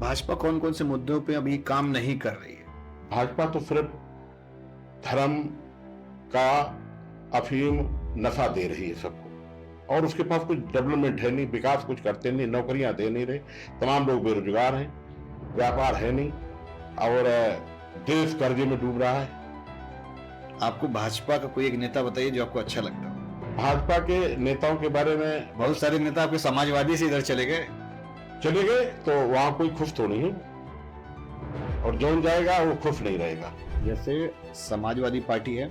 भाजपा कौन कौन से मुद्दों पे अभी काम नहीं कर रही है? भाजपा तो सिर्फ धर्म का अफीम नशा दे रही है सबको, और उसके पास कुछ डेवलपमेंट है नहीं, विकास कुछ करते नहीं, नौकरियां दे नहीं रहे, तमाम लोग बेरोजगार हैं, व्यापार है नहीं, और देश कर्जे में डूब रहा है। आपको भाजपा का कोई एक नेता बताइए जो आपको अच्छा लगता हो। भाजपा के नेताओं के बारे में बहुत सारे नेता आपके समाजवादी से इधर चले गए। चले गए तो वहां कोई खुश तो नहीं है, और जो जाएगा वो खुश नहीं रहेगा। जैसे समाजवादी पार्टी है,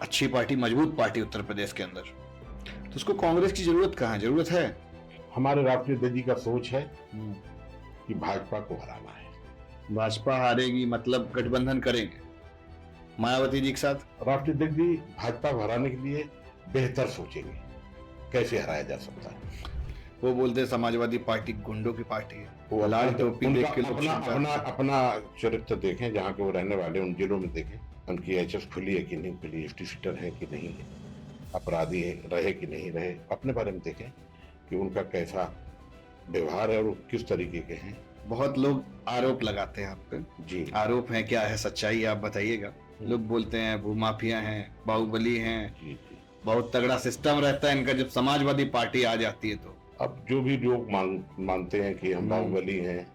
अच्छी पार्टी, मजबूत पार्टी उत्तर प्रदेश के अंदर, तो उसको कांग्रेस की जरूरत कहाँ है? जरूरत है। हमारे राष्ट्रीय अध्यक्ष जी का सोच है कि भाजपा को हराना है। भाजपा हारेगी मतलब गठबंधन करेंगे मायावती जी के साथ। राष्ट्रीय अध्यक्ष जी भाजपा को हराने के लिए बेहतर सोचेंगे कैसे हराया जा सकता है। वो बोलते हैं समाजवादी पार्टी गुंडों की पार्टी है, वो लाल टोपी देख के लोग अपना चिंता अपना अपना चरित्र देखें, जहाँ के वो रहने वाले उन जिलों में देखें, उनकी एचएस खुली है कि नहीं खुली, एसटी सीटर है कि नहीं है, अपराधी है रहे कि नहीं रहे, अपने बारे में देखें कि उनका कैसा व्यवहार है और वो किस तरीके के हैं। बहुत लोग आरोप लगाते हैं आप पे। जी आरोप है, क्या है सच्चाई आप बताइएगा। लोग बोलते हैं भूमाफिया हैं, बाहुबली हैं, जी जी। बहुत तगड़ा सिस्टम रहता है इनका जब समाजवादी पार्टी आ जाती है तो। अब जो भी लोग मानते हैं कि हम बाहुबली हैं,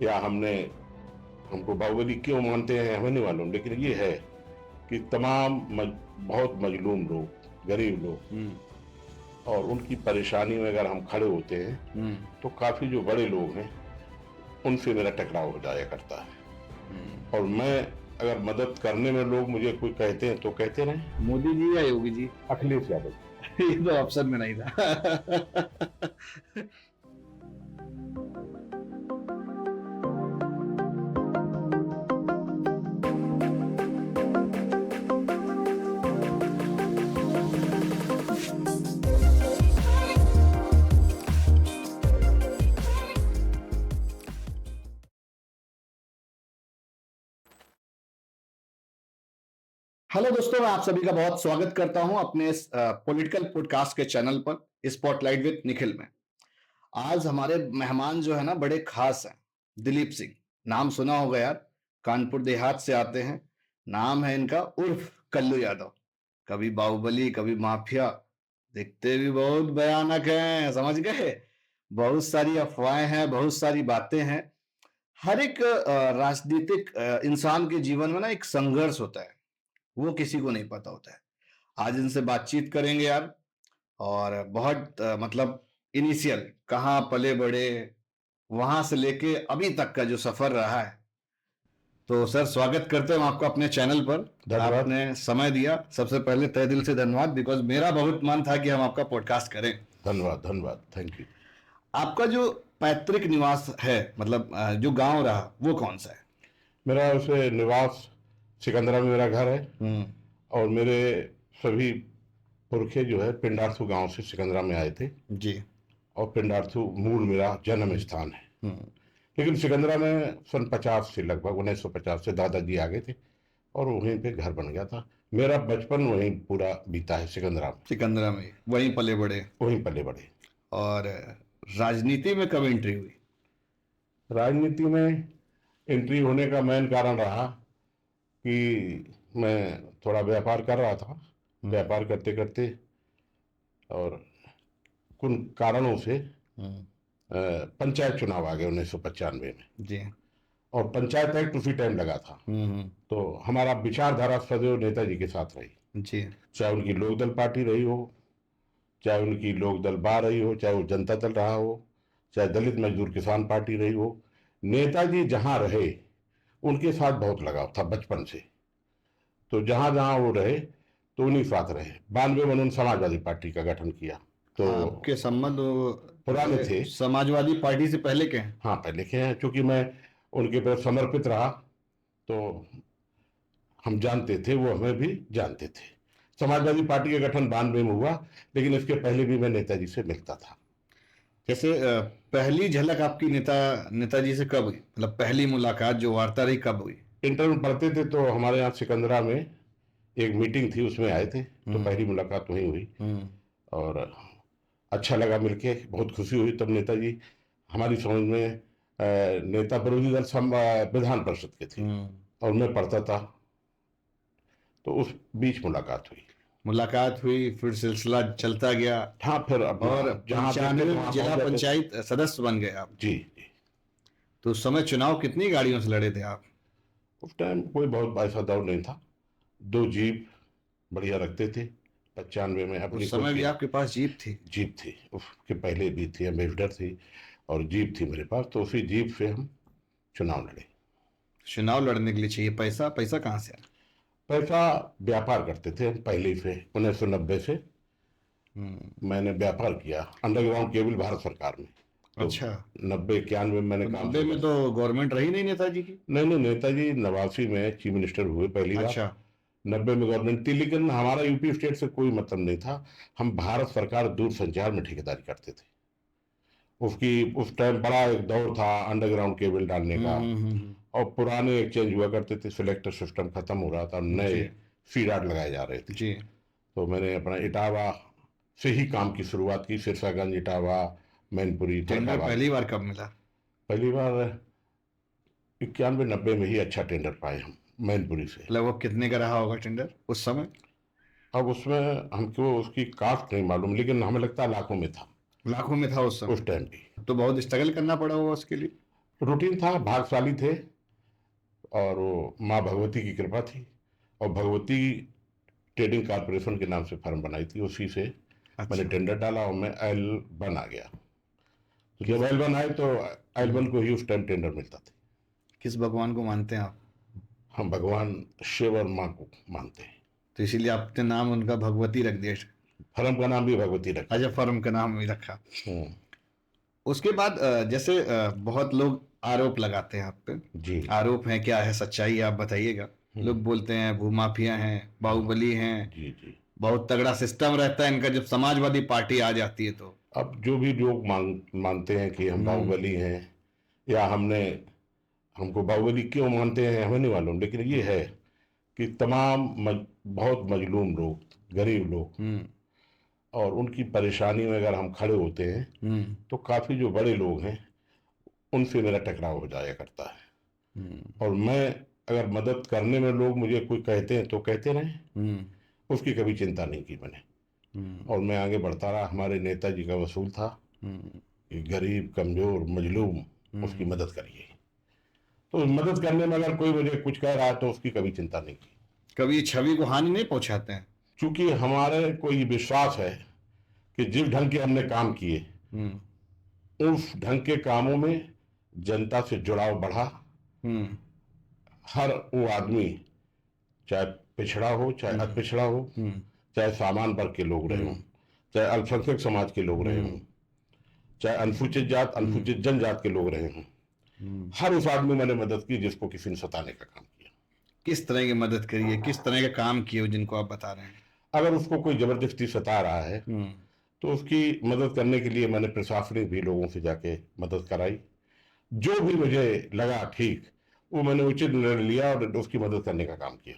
या हमको बाहुबली क्यों मानते हैं हमें नहीं मालूम, लेकिन ये है कि तमाम बहुत मजलूम लोग, गरीब लोग, और उनकी परेशानी में अगर हम खड़े होते हैं तो काफी जो बड़े लोग हैं उनसे मेरा टकराव हो जाया करता है। और मैं अगर मदद करने में लोग मुझे कोई कहते हैं तो कहते रहे। मोदी जी या योगी जी? अखिलेश यादव। ये तो ऑप्शन में नहीं था। हेलो दोस्तों, मैं आप सभी का बहुत स्वागत करता हूं अपने पॉलिटिकल पॉडकास्ट के चैनल पर स्पॉटलाइट विद निखिल में। आज हमारे मेहमान जो है ना बड़े खास हैं। दिलीप सिंह, नाम सुना होगा यार, कानपुर देहात से आते हैं। नाम है इनका उर्फ कल्लू यादव। कभी बाहुबली कभी माफिया, दिखते भी बहुत भयानक हैं, समझ गए। बहुत सारी अफवाहें हैं, बहुत सारी बातें हैं। हर एक राजनीतिक इंसान के जीवन में ना एक संघर्ष होता है, वो किसी को नहीं पता होता है। आज इनसे बातचीत करेंगे यार, और बहुत मतलब इनिशियल कहाँ पले बड़े, वहां से लेके अभी तक का जो सफर रहा है। तो सर, स्वागत करते हैं हम आपका अपने चैनल पर। धन्यवाद। आपने समय दिया, सबसे पहले तहे दिल से धन्यवाद, बिकॉज मेरा बहुत मन था कि हम आपका पॉडकास्ट करें। धन्यवाद धन्यवाद, थैंक यू। आपका जो पैतृक निवास है, मतलब जो गांव रहा, वो कौन सा है? मेरा उसे निवास सिकंदरा में मेरा घर है, और मेरे सभी पुरखे जो है पिंडारसू गांव से सिकंदरा में आए थे जी। और पिंडारसू मूल मेरा जन्म स्थान है। लेकिन सिकंदरा में सन 50 से, लगभग 1950 से दादाजी आ गए थे और वहीं पे घर बन गया था। मेरा बचपन वहीं पूरा बीता है सिकंदरा में। सिकंदरा में वहीं पले बड़े, वहीं पले बड़े। और राजनीति में कब एंट्री हुई? राजनीति में एंट्री होने का मेन कारण रहा कि मैं थोड़ा व्यापार कर रहा था। व्यापार करते करते और कुछ कारणों से पंचायत चुनाव आ गए 1995 में जी। और पंचायत एक्ट उसी टाइम लगा था। तो हमारा विचारधारा सदैव नेताजी के साथ रही जी। चाहे उनकी लोकदल पार्टी रही हो, चाहे उनकी लोकदल बा रही हो, चाहे वो जनता दल रहा हो, चाहे दलित मजदूर किसान पार्टी रही हो, नेताजी जहां रहे उनके साथ बहुत लगाव था बचपन से। तो जहां जहां वो रहे तो उन्हीं साथ रहे। 92 में उन्होंने समाजवादी पार्टी का गठन किया। तो आपके संबंध पुराने थे। समाजवादी पार्टी से पहले के हैं? हाँ, पहले के हैं, क्योंकि मैं उनके प्रति समर्पित रहा तो हम जानते थे, वो हमें भी जानते थे। समाजवादी पार्टी का गठन 92 में हुआ, लेकिन इसके पहले भी मैं नेताजी से मिलता था। जैसे पहली झलक आपकी नेताजी से कब हुई, मतलब पहली मुलाकात जो वार्ता रही कब हुई? इंटर में पढ़ते थे तो हमारे यहाँ सिकंदरा में एक मीटिंग थी, उसमें आए थे, तो पहली मुलाकात वहीं हुई और अच्छा लगा मिलके, बहुत खुशी हुई। तब नेताजी हमारी समझ में नेता विरोधी दल विधान परिषद के थे और मैं पढ़ता था, तो उस बीच मुलाकात हुई, फिर सिलसिला चलता गया हाँ, फिर अपना और जहाँ देखते 95 में वहाँ जिला पहुंच जाते थे। पंचायत सदस्य बन गए आप। जी जी। तो उस समय चुनाव कितनी गाड़ियों से लड़े थे आप? उस टाइम कोई बहुत ऐसा दौर नहीं था, 2 जीप बढ़िया रखते थे। 95 में अपनी उस समय खुद भी की आपके पास जीप थी? जीप थी, उसके पहले भी थी, एम्बेसडर थी और जीप थी मेरे पास, तो उसी जीप से हम चुनाव लड़े। चुनाव लड़ने के लिए चाहिए पैसा, पैसा कहाँ से आया? पैसा व्यापार करते थे हम पहले से, 1990 से मैंने व्यापार किया अंडरग्राउंड केबल भारत सरकार में। तो अच्छा। 90-91 में मैंने तो काम 90 में शुरू तो गवर्नमेंट रही नहीं नेताजी की। नहीं नहीं, नेताजी 89 में चीफ मिनिस्टर हुए पहली बार। अच्छा। 90 में गवर्नमेंट थी, लेकिन हमारा यूपी स्टेट से कोई मतलब नहीं था। हम भारत सरकार दूर संचार में ठेकेदारी करते थे। उसकी उस टाइम बड़ा एक दौर था अंडरग्राउंड केबल डालने का, और पुराने एक्सचेंज हुआ करते थे, सिलेक्टर सिस्टम खत्म हो रहा था, नए जी फीडार लगाए जा रहे थे। जी। तो मैंने अपना इटावा से ही काम की शुरुआत की, सिरसागंज, इटावा, मैनपुरी, टेंडर फरक्काबाद। पहली बार कब मिला? पहली बार 91-90 में ही अच्छा टेंडर पाए हम मैनपुरी से। लगभग कितने का रहा होगा टेंडर उस समय? अब उसमें हमको उसकी कास्ट नहीं मालूम, लेकिन हमें लगता है लाखों में था लाखों में था उस समय? उस टाइम भी। तो बहुत स्ट्रगल करना पड़ा होगा उसके लिए। रूटीन था, भाग्यशाली थे, और वो माँ भगवती की कृपा थी, और भगवती ट्रेडिंग कारपोरेशन के नाम से फर्म बनाई थी, उसी से मैंने अच्छा। टेंडर डाला और मैं L1 आ गया। तो जब L1 आए तो L1 को ही उस टाइम टेंडर मिलता था। किस भगवान को मानते हैं आप? हम भगवान शिव और माँ को मानते हैं। तो इसीलिए आपने नाम उनका भगवती रख दिया? फर्म का नाम भी भगवती रखा। अच्छा, फर्म का नाम भी रखा। हम्म, उसके बाद जैसे बहुत लोग आरोप लगाते हैं आप पे। जी आरोप है, क्या है सच्चाई है, आप बताइएगा। लोग बोलते हैं भूमाफिया हैं, बाहुबली हैं, जी जी। बहुत तगड़ा सिस्टम रहता है इनका जब समाजवादी पार्टी आ जाती है तो। अब जो भी लोग मानते हैं कि हम बाहुबली हैं, या हमको बाहुबली क्यों मानते हैं हमें नहीं मालूम, लेकिन ये है कि तमाम बहुत मजलूम लोग, गरीब लोग, और उनकी परेशानी में अगर हम खड़े होते हैं तो काफ़ी जो बड़े लोग हैं उनसे मेरा टकराव हो जाया करता है। और मैं अगर मदद करने में लोग मुझे कोई कहते हैं तो कहते रहें, उसकी कभी चिंता नहीं की मैंने, और मैं आगे बढ़ता रहा। हमारे नेताजी का वसूल था कि गरीब, कमजोर, मजलूम, उसकी मदद करिए। तो मदद करने में अगर कोई मुझे कुछ कह रहा है तो उसकी कभी चिंता नहीं की। कभी छवि को हानि नहीं पहुंचाते हैं? क्योंकि हमारे को ये विश्वास है कि जिस ढंग के हमने काम किए, उस ढंग के कामों में जनता से जुड़ाव बढ़ा। हर वो आदमी, चाहे पिछड़ा हो, चाहे अति पिछड़ा हो, चाहे सामान्य वर्ग के लोग रहे हों, चाहे अल्पसंख्यक समाज के लोग रहे हों, चाहे अनुसूचित जात, अनुसूचित जनजात के लोग रहे हों, हर उस आदमी मैंने मदद की जिसको किसी ने सताने का काम किया। किस तरह की मदद करिए, किस तरह का काम किए हो जिनको आप बता रहे हैं? अगर उसको कोई जबरदस्ती सता रहा है तो उसकी मदद करने के लिए मैंने प्रशासनिक भी लोगों से जाके मदद कराई। जो भी मुझे लगा ठीक, वो मैंने उचित निर्णय लिया और उसकी मदद करने का काम किया।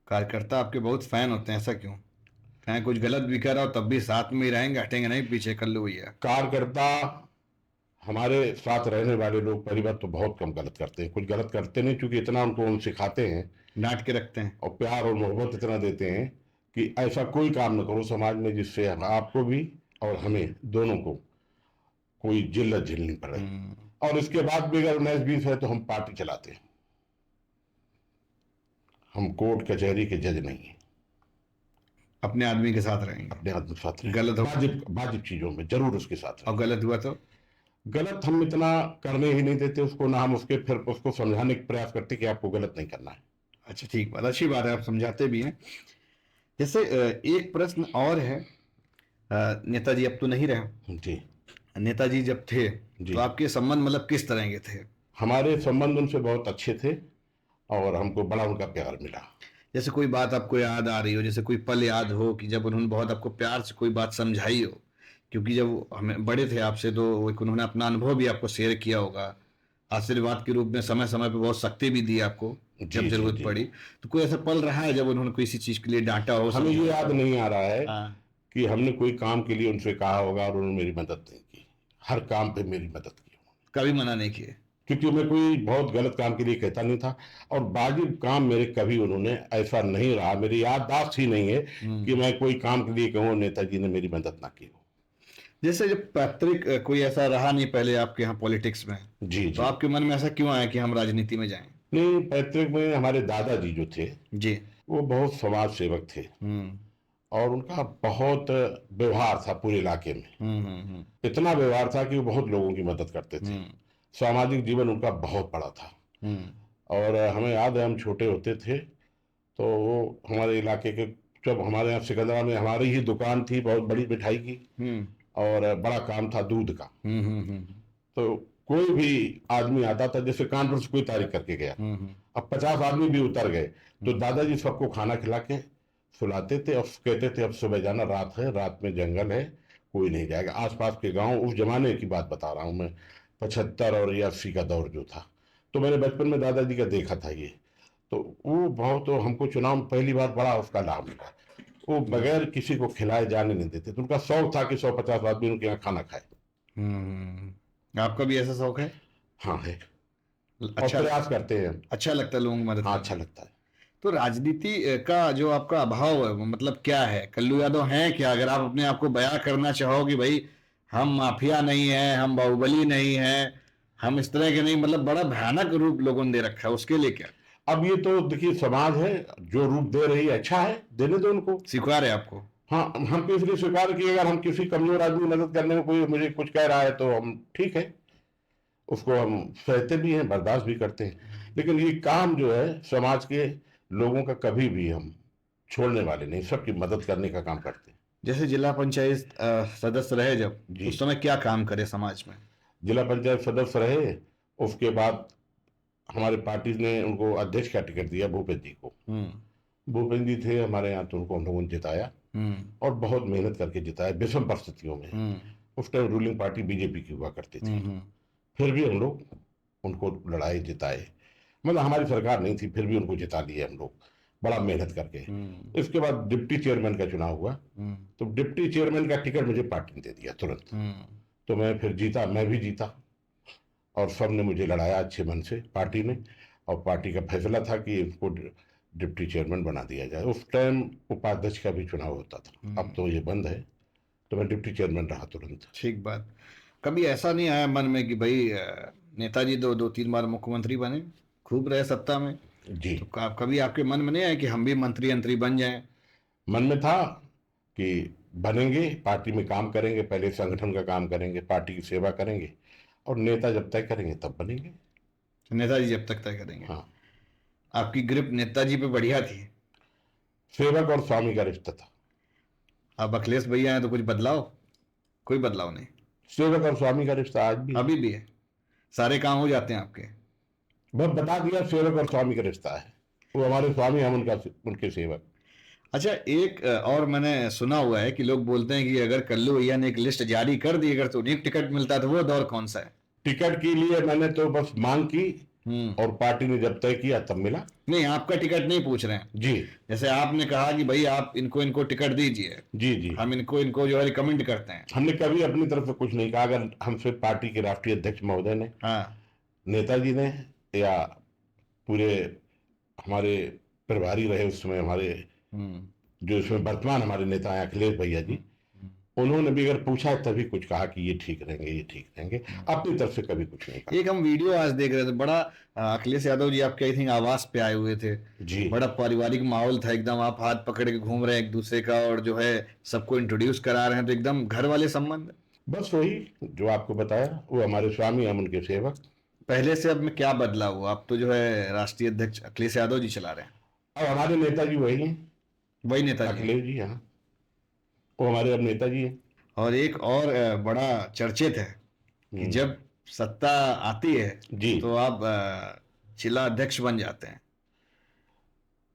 कार्यकर्ता आपके बहुत फैन होते हैं, ऐसा क्यों? कहीं कुछ गलत भी कर रहा हो तब भी साथ में ही रहेंगे, हटेंगे नहीं पीछे, कर लो भैया। कार्यकर्ता, हमारे साथ रहने वाले लोग पहली बात तो बहुत कम गलत करते हैं, कुछ गलत करते नहीं, क्योंकि इतना उनको हम सिखाते हैं डांट के रखते हैं। और प्यार और मोहब्बत इतना देते हैं कि ऐसा कोई काम न करो समाज में जिससे आपको भी और हमें दोनों को कोई जिल्लत झेलनी पड़े। और इसके बाद भी अगर 19-20 है तो हम पार्टी चलाते हैं, हम कोर्ट कचहरी के जज नहीं है। अपने आदमी के साथ रहेंगे, अपने आदमी के साथ रहें। गलत हो वाजिब चीजों में जरूर उसके साथ रहें। और गलत हुआ तो? गलत हम इतना करने ही नहीं देते उसको, ना हम उसके फिर उसको समझाने का प्रयास करते कि आपको गलत नहीं करना है। अच्छा, ठीक बात, अच्छी बात है, आप समझाते भी हैं। जैसे एक प्रश्न और है, नेताजी अब तो नहीं रहे। जी। नेताजी जब थे जी। तो आपके संबंध मतलब किस तरह के थे? हमारे संबंध उनसे बहुत अच्छे थे और हमको बड़ा उनका प्यार मिला। जैसे कोई बात आपको याद आ रही हो, जैसे कोई पल याद हो कि जब उन्होंने बहुत आपको प्यार से कोई बात समझाई हो, क्योंकि जब हमें बड़े थे आपसे तो एक उन्होंने अपना अनुभव भी आपको शेयर किया होगा, आशीर्वाद के रूप में समय समय पे बहुत शक्ति भी दी आपको जब जरूरत पड़ी। तो कोई ऐसा पल रहा है जब उन्होंने किसी चीज के लिए डांटा हो? हमें ये याद नहीं आ रहा है हाँ। कि हमने कोई काम के लिए उनसे कहा होगा और उन्होंने मेरी मदद नहीं की। हर काम पे मेरी मदद की। कभी मना नहीं किए। क्योंकि मैं कोई बहुत गलत काम के लिए कहता नहीं था, और वाजिब काम मेरे कभी उन्होंने ऐसा नहीं रहा, मेरी याददाश्त ही नहीं है कि मैं कोई काम के लिए कहूँ नेताजी ने मेरी मदद ना की हो। जैसे जब पैतृक कोई ऐसा रहा नहीं पहले आपके यहाँ पॉलिटिक्स में, जी तो जी। आपके मन में ऐसा क्यों आया कि हम राजनीति में जाएं? नहीं, पैतृक में हमारे दादाजी जो थे जी। वो बहुत समाज सेवक थे, और उनका बहुत व्यवहार था पूरे इलाके में। इतना व्यवहार था कि वो बहुत लोगों की मदद करते थे। सामाजिक जीवन उनका बहुत बड़ा था। और हमें याद है, हम छोटे होते थे तो वो हमारे इलाके के, जब हमारे यहाँ सिकंदरा में हमारी ही दुकान थी बहुत बड़ी मिठाई की, और बड़ा काम था दूध का। तो कोई भी आदमी आता था, जैसे कानपुर से कोई तारीख करके गया, अब 50 आदमी भी उतर गए तो दादाजी सबको खाना खिला के सुलाते थे और कहते थे अब सुबह जाना, रात है, रात में जंगल है, कोई नहीं जाएगा। आसपास के गांव, उस जमाने की बात बता रहा हूं मैं, 75 और या 80 का दौर जो था, तो मैंने बचपन में दादाजी का देखा था ये। तो वो बहुत, तो हमको चुनाव में पहली बार बड़ा उसका लाभ मिला। वो बगैर किसी को खिलाए जाने नहीं देते, तो उनका शौक था कि 150 आदमी उनके यहाँ खाना खाए। आपका भी ऐसा शौक है? हाँ है, और अच्छा, प्रयास करते हैं। अच्छा लगता है लोगों की मदद हाँ, करना। अच्छा लगता है। तो राजनीति का जो आपका अभाव है वो मतलब क्या है? कल्लू यादव हैं क्या? अगर आप अपने आप को बयां करना चाहो कि भाई हम माफिया नहीं है, हम बाहुबली नहीं है, हम इस तरह के नहीं, मतलब बड़ा भयानक रूप लोगों ने दे रखा है, उसके लिए क्या? अब ये तो देखिए, समाज है, जो रूप दे रही है अच्छा है, देने दो उनको। स्वीकार है आपको? हाँ, हम तो इसलिए स्वीकार किए, अगर हम किसी कमजोर आदमी की मदद करने में कोई मुझे कुछ कह रहा है तो हम ठीक है, उसको हम सहते भी हैं, बर्दाश्त भी करते हैं। लेकिन ये काम जो है समाज के लोगों का कभी भी हम छोड़ने वाले नहीं, सबकी मदद करने का काम करते हैं। जैसे जिला पंचायत सदस्य रहे जब, जी। उस समय क्या काम करे समाज में? जिला पंचायत सदस्य रहे, उसके बाद हमारे पार्टी ने उनको अध्यक्ष का टिकट दिया, भूपेंद्र जी को। भूपेंद्र जी थे हमारे यहाँ, तो उनको हम लोगों ने जिताया, और बहुत मेहनत करके जिताया विषम परिस्थितियों में। उस टाइम रूलिंग पार्टी बीजेपी की हुआ करती थी, फिर भी हम लोग उनको लड़ाए, जिताए। मतलब हमारी सरकार नहीं थी, फिर भी उनको जिता लिए हम लोग, बड़ा मेहनत करके। इसके बाद डिप्टी चेयरमैन का चुनाव हुआ, तो डिप्टी चेयरमैन का टिकट मुझे पार्टी ने दे दिया तुरंत। तो मैं फिर जीता, मैं भी जीता, और सबने मुझे लड़ाया अच्छे मन से, पार्टी ने। और पार्टी का फैसला था कि इसको डिप्टी चेयरमैन बना दिया जाए। उस टाइम उपाध्यक्ष का भी चुनाव होता था, अब तो ये बंद है, तो मैं डिप्टी चेयरमैन रहा तुरंत। ठीक बात। कभी ऐसा नहीं आया मन में कि भाई नेताजी दो तीन बार मुख्यमंत्री बने, खूब रहे सत्ता में, जी। तो कभी आपके मन में नहीं आया कि हम भी मंत्री अंतरी बन जाएं? मन में था कि बनेंगे, पार्टी में काम करेंगे, पहले संगठन का काम करेंगे, पार्टी की सेवा करेंगे, और नेता जब तय करेंगे तब बनेंगे। तो नेताजी जब तक तय करेंगे। हाँ। आपकी ग्रिप नेताजी पे बढ़िया थी। सेवक और स्वामी का रिश्ता था। अब अखिलेश भैया हैं तो कुछ बदलाव? कोई बदलाव नहीं। सेवक और स्वामी का रिश्ता आज भी अभी भी है? सारे काम हो जाते हैं आपके? बस बता दिया, सेवक और स्वामी का रिश्ता है, वो हमारे स्वामी, हम उनके सेवक। अच्छा, एक और मैंने सुना हुआ है कि लोग बोलते हैं कि अगर कल्लू भैया ने एक लिस्ट जारी कर दी, अगर तो उन्हें टिकट मिलता तो वो दौर कौन सा है? टिकट के लिए मैंने तो बस मांग की, और पार्टी ने जब तय किया तब मिला। नहीं, आपका टिकट नहीं पूछ रहे हैं जी। जैसे आपने कहा कि भाई आप इनको टिकट दीजिए, जी जी। हम इनको जो है रिकमेंड करते हैं। हमने कभी अपनी तरफ से कुछ नहीं कहा। अगर हमसे पार्टी के राष्ट्रीय अध्यक्ष महोदय ने, हाँ, नेताजी ने, या पूरे हमारे प्रभारी रहे उस समय हमारे, जो इसमें वर्तमान हमारे नेता हैं अखिलेश भैया जी, उन्होंने भी अगर पूछा तभी कुछ कहा कि ये ठीक रहेंगे, ये ठीक रहेंगे, अपनी तरफ से कभी कुछ नहीं कहा। एक हम वीडियो आज देख रहे थे, बड़ा अखिलेश यादव जी आपके आई थिंक आवास पे आए हुए थे जी। बड़ा पारिवारिक माहौल था एकदम, आप हाथ पकड़ के घूम रहे हैं एक दूसरे का, और जो है सबको इंट्रोड्यूस करा रहे हैं, तो एकदम घर वाले संबंध। बस वही जो आपको बताया, वो हमारे स्वामी, हम उनके सेवक। पहले से अब में क्या बदला हुआ? अब तो जो है राष्ट्रीय अध्यक्ष अखिलेश यादव जी चला रहे हैं। अब हमारे नेताजी वही हैं, वही नेता जी। अखिलेश जी। हाँ, वो हमारे अब नेताजी हैं। और एक और बड़ा चर्चित है कि जब सत्ता आती है जी, तो आप जिला अध्यक्ष बन जाते हैं,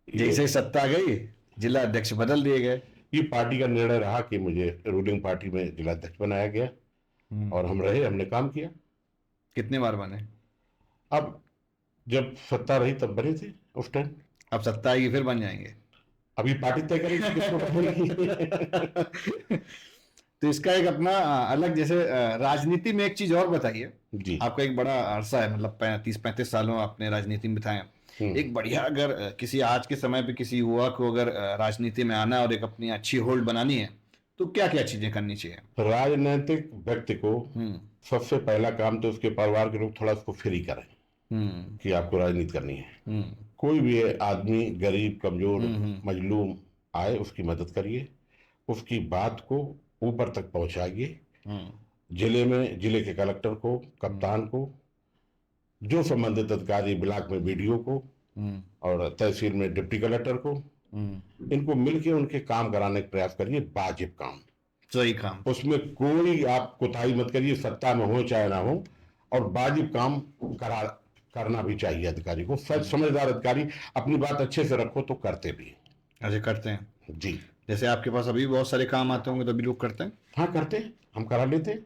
जैसे ही सत्ता गई जिला अध्यक्ष बदल दिए गए। ये पार्टी का निर्णय रहा कि मुझे रूलिंग पार्टी में जिला अध्यक्ष बनाया गया, और हम रहे, हमने काम किया। कितने बार बने? अब जब सत्ता रही तब बने थे उस टाइम। अब सत्ता आएगी फिर बन जाएंगे? अभी पार्टी तय करेगी किसको बनेगी। तो इसका एक अपना अलग, जैसे राजनीति में एक चीज और बताइए। जी। आपका एक बड़ा अरसा है, मतलब 30-35 सालों आपने राजनीति में बिताए। एक बढ़िया, अगर किसी आज के समय पे किसी युवा को अगर राजनीति में आना है और एक अपनी अच्छी होल्ड बनानी है, तो क्या क्या चीजें करनी चाहिए? राजनीतिक व्यक्ति को हम्म। सबसे पहला काम तो उसके परिवार के लोग थोड़ा उसको फ्री करें हम्म। कि आपको राजनीति करनी है। हम्म। कोई भी आदमी गरीब, कमजोर, हम्म। मजलूम आए, उसकी मदद करिए, उसकी बात को ऊपर तक पहुंचाइए। हम्म। जिले में जिले के कलेक्टर को, कप्तान को, जो संबंधित अधिकारी, ब्लॉक में बीडीओ को हम्म। और तहसील में डिप्टी कलेक्टर को, इनको मिलकर उनके काम कराने का प्रयास करिए। वाजिब काम, सही काम। उसमें कोई आप कोताही मत करिए, सत्ता में हो चाहे ना हो, और वाजिब काम करना भी चाहिए अधिकारी को। सच समझदार अधिकारी, अपनी बात अच्छे से रखो तो करते भी हैं। ऐसे करते हैं। जी। जैसे आपके पास अभी बहुत सारे काम आते होंगे तो अभी लोग करते हैं। हाँ, करते हैं, हम करा लेते हैं।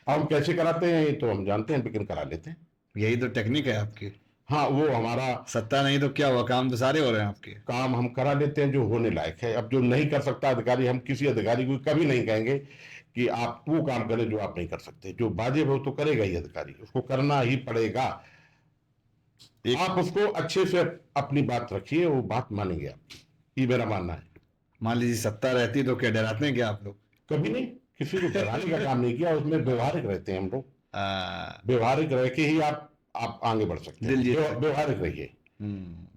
अब हम कैसे कराते हैं ये तो हम जानते हैं, लेकिन करा लेते हैं। यही तो टेक्निक है आपकी। हाँ, वो हमारा सत्ता नहीं तो क्या हुआ, काम तो सारे हो रहे हैं आपके। काम हम करा लेते हैं जो होने लायक है। अब जो नहीं कर सकता अधिकारी, हम किसी अधिकारी को कभी नहीं कहेंगे कि आप वो काम करें जो आप नहीं कर सकते। जो वाजिब हो तो करेगा ही अधिकारी, उसको करना ही पड़ेगा। आप उसको अच्छे से अपनी बात रखिए, वो बात मानेंगे आपकी, ये मेरा मानना है। मान लीजिए सत्ता रहती तो क्या डराते हैं क्या आप लोग? कभी नहीं, किसी को डराने का काम नहीं किया, उसमें व्यवहारिक रहते हैं हम लोग। आ, व्यवहारिक रह के ही आप आगे बढ़ सकते हैं। व्यवहारिक रहिए,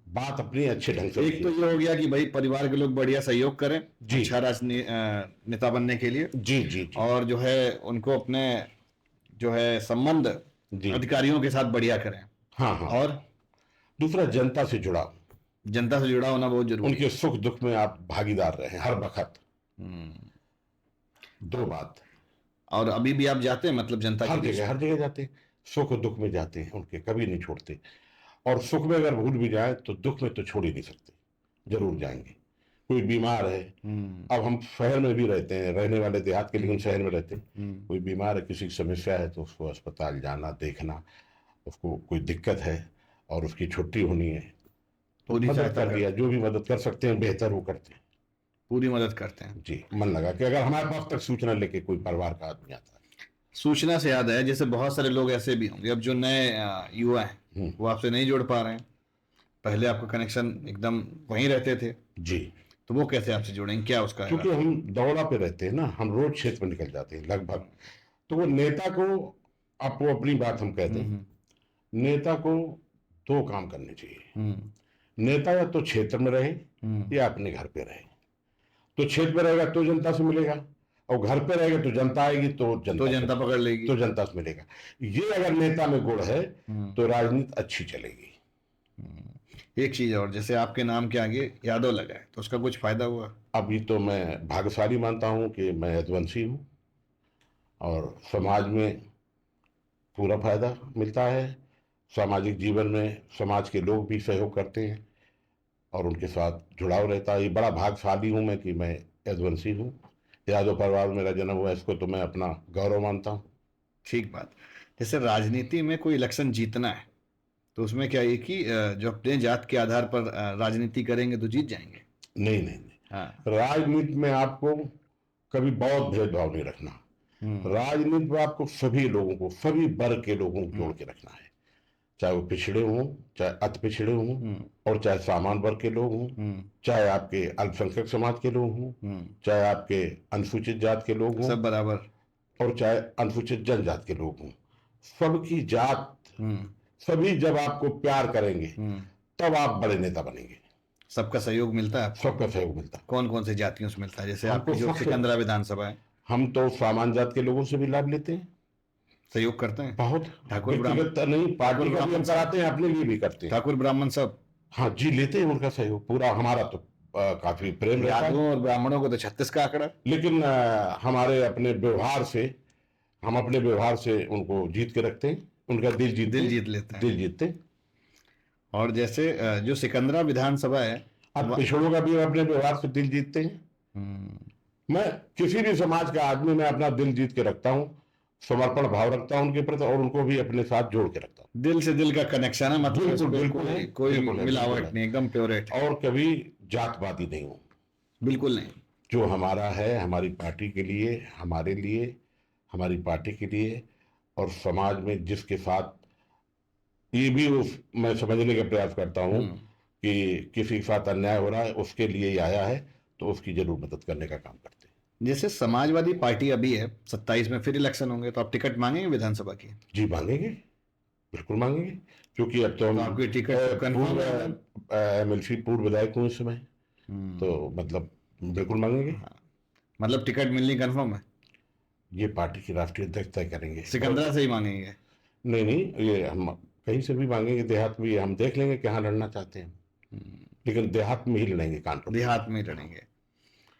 बात अपनी अच्छे ढंग से एक तो ये हो गया कि भाई परिवार के लोग बढ़िया सहयोग करें जी। अच्छा नेता बनने के लिए। जी जी जी। और जो है उनको अपने जो है संबंध जी। अधिकारियों के साथ बढ़िया करें। हाँ हाँ। और दूसरा, जनता से जुड़ाव, जनता से जुड़ा होना बहुत जरूरी है। उनके सुख दुख में आप भागीदार रहे हर वक्त। दो बात। और अभी भी आप जाते हैं, मतलब जनता हर के बीच? जगह, हर जगह जाते हैं, सुख दुख में जाते हैं उनके, कभी नहीं छोड़ते। और सुख में अगर भूल भी जाए तो दुख में तो छोड़ ही नहीं सकते, जरूर जाएंगे। कोई बीमार है, अब हम शहर में भी रहते हैं, रहने वाले देहात के, लेकिन शहर में रहते हैं। कोई बीमार है, किसी की समस्या है, तो उसको अस्पताल जाना, देखना, उसको कोई दिक्कत है और उसकी छुट्टी होनी है तो पूरी मदद सहायता कर दिया। जो भी मदद कर सकते हैं बेहतर वो करते हैं। पूरी मदद करते हैं। जी, मन लगा कि अगर हमारे पास तक सूचना लेके कोई परिवार का आदमी आता है। सूचना से याद है, जैसे बहुत सारे लोग ऐसे भी होंगे अब जो नए युवा हैं, वो आपसे नहीं जुड़ पा रहे हैं। पहले आपका कनेक्शन एकदम वहीं रहते थे, जी। तो वो कैसे आपसे जुड़ेंगे, क्या उसका है? क्योंकि हम दौड़ा पे रहते हैं ना, हम रोज क्षेत्र में निकल जाते हैं लगभग। तो वो नेता को, आपको अपनी बात हम कहते हैं, नेता को दो काम करने चाहिए। नेता या तो क्षेत्र में रहे या अपने घर पे रहे। तो क्षेत्र में रहेगा तो जनता से मिलेगा, और घर पे रहेगा तो जनता आएगी, तो जनता पकड़ लेगी, तो जनता से मिलेगा। ये अगर नेता में गुण है तो राजनीति अच्छी चलेगी। एक चीज और, जैसे आपके नाम के आगे यादव लगा है, तो उसका कुछ फायदा हुआ? अभी तो मैं भाग्यशाली मानता हूं कि मैं यदुवंशी हूं, और समाज में पूरा फायदा मिलता है। सामाजिक जीवन में समाज के लोग भी सहयोग करते हैं और उनके साथ जुड़ाव रहता है। ये बड़ा भाग्यशाली हूं मैं कि मैं यदुवंशी हूं, यादव परिवार में मेरा जन्म हुआ, इसको तो मैं अपना गौरव मानता हूं। ठीक बात। जैसे राजनीति में कोई इलेक्शन जीतना है, तो उसमें क्या है कि जो अपने जात के आधार पर राजनीति करेंगे तो जीत जाएंगे? नहीं नहीं नहीं। हाँ। राजनीति में आपको कभी बहुत भेदभाव नहीं रखना। राजनीति में आपको सभी लोगों को, सभी वर्ग के लोगों को जोड़ के रखना है, चाहे वो पिछड़े हों, चाहे अति पिछड़े हों, और चाहे सामान्य वर्ग के लोग हों, चाहे आपके अल्पसंख्यक समाज के लोग हों, चाहे आपके अनुसूचित जात के लोग हों, सब बराबर, और चाहे अनुसूचित जनजाति के लोग हों। सबकी जात, सभी जब आपको प्यार करेंगे तब आप बड़े नेता बनेंगे। सबका सहयोग मिलता है? सबका सहयोग मिलता है। कौन कौन से जातियों से मिलता है? जैसे हमको आपकी जो सबसे- सिकंदरा विधानसभा है, हम तो सामान्य जात के लोगों से भी लाभ लेते हैं, सहयोग करते हैं। बहुत। ठाकुर व्यक्तिगत नहीं, पार्टी का भी हम कराते हैं, अपने लिए भी करते हैं। ठाकुर ब्राह्मण सब? हाँ जी, लेते हैं उनका सहयोग पूरा। हमारा तो काफी प्रेम रहता है। यादवों और ब्राह्मणों को तो 36 का आंकड़ा। लेकिन हमारे अपने व्यवहार से, हम अपने व्यवहार से उनको जीत के रखते हैं, उनका दिल जीत लेते हैं। दिल जीतते हैं। और जैसे जो सिकंदरा विधानसभा है, अब पिछड़ों का भी अपने व्यवहार से दिल जीतते हैं। मैं किसी भी समाज का आदमी, मैं अपना दिल जीत के रखता हूँ, समर्पण भाव रखता हूँ उनके प्रति, और उनको भी अपने साथ जोड़ के रखता हूँ। दिल से दिल का कनेक्शन है, मतलब बिल्कुल है, कोई मिलावट नहीं, एकदम प्योरेट। और कभी जातवादी नहीं हूँ। बिल्कुल नहीं। जो हमारा है, हमारी पार्टी के लिए, हमारे लिए, हमारी पार्टी के लिए और समाज में जिसके साथ ये भी मैं समझने का प्रयास करता हूँ कि किसी के साथ अन्याय हो रहा है, उसके लिए ही आया है, तो उसकी जरूर मदद करने का काम करते हैं। जैसे समाजवादी पार्टी अभी है, 27 में फिर इलेक्शन होंगे, तो आप टिकट मांगेंगे विधानसभा की? जी मांगेंगे, बिल्कुल मांगेंगे, क्योंकि अब तो हम आपकी टिकट कंफर्म है? एमएलसी पूर्व विधायक हूँ इस समय, तो मतलब बिल्कुल मांगेंगे। मतलब टिकट मिलनी कंफर्म है? ये पार्टी की राष्ट्रीय अध्यक्ष तय करेंगे। सिकंदरा से ही मांगेंगे? नहीं नहीं, ये हम कहीं से भी मांगेंगे, देहात में हम देख लेंगे कहाँ लड़ना चाहते हैं, लेकिन देहात में ही लड़ेंगे, कानपुर देहात में ही लड़ेंगे?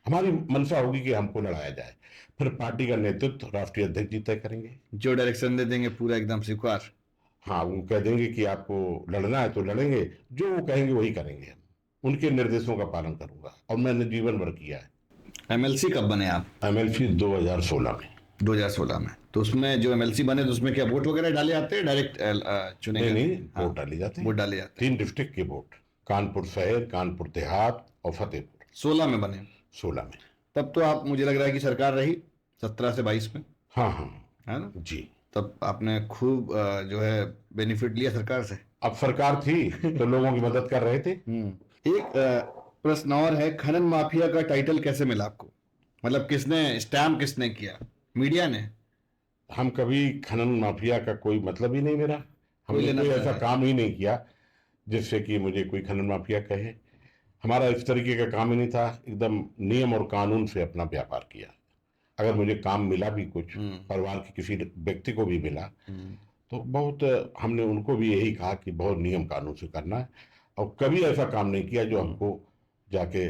हमारी मंशा होगी कि हमको लड़ाया जाए, फिर पार्टी का नेतृत्व राष्ट्रीय अध्यक्ष जी तय करेंगे। जो डायरेक्शन दे देंगे पूरा एकदम स्वीकार? हाँ, वो कह देंगे कि आपको लड़ना है तो लड़ेंगे, जो वो कहेंगे वही करेंगे, हम उनके निर्देशों का पालन करूंगा, और मैंने जीवन भर किया है। एमएलसी कब बने आप? एमएलसी 2016 में। 2016 में? तो उसमें जो एमएलसी बने तो उसमें क्या वोट वगैरह डाले जाते हैं, डायरेक्ट चुने नहीं गए? नहीं, वोट डाले जाते हैं, वोट डाले जाते 3 डिस्ट्रिक्ट के वोट, कानपुर शहर, कानपुर देहात और फतेहपुर। 16 में बने? 16 में। तब तो आप, मुझे लग रहा है कि सरकार रही 17 से 22 में, हाँ हाँ है ना? जी। तब आपने खूब जो है बेनिफिट लिया सरकार से। अब सरकार थी तो लोगों की मदद कर रहे थे। एक प्रश्न और है, खनन माफिया का टाइटल कैसे मिला आपको? मतलब किसने स्टैम्प किसने किया? मीडिया ने? हम कभी खनन माफिया का कोई मतलब ही नहीं मेरा, हमने लेना कोई देना ऐसा नहीं। काम ही नहीं किया जिससे कि मुझे कोई खनन माफिया कहे। हमारा इस तरीके का काम ही नहीं था, एकदम नियम और कानून से अपना व्यापार किया। अगर मुझे काम मिला भी कुछ, परिवार के किसी व्यक्ति को भी मिला, तो बहुत हमने उनको भी यही कहा कि बहुत नियम कानून से करना है, और कभी ऐसा काम नहीं किया जो हमको जाके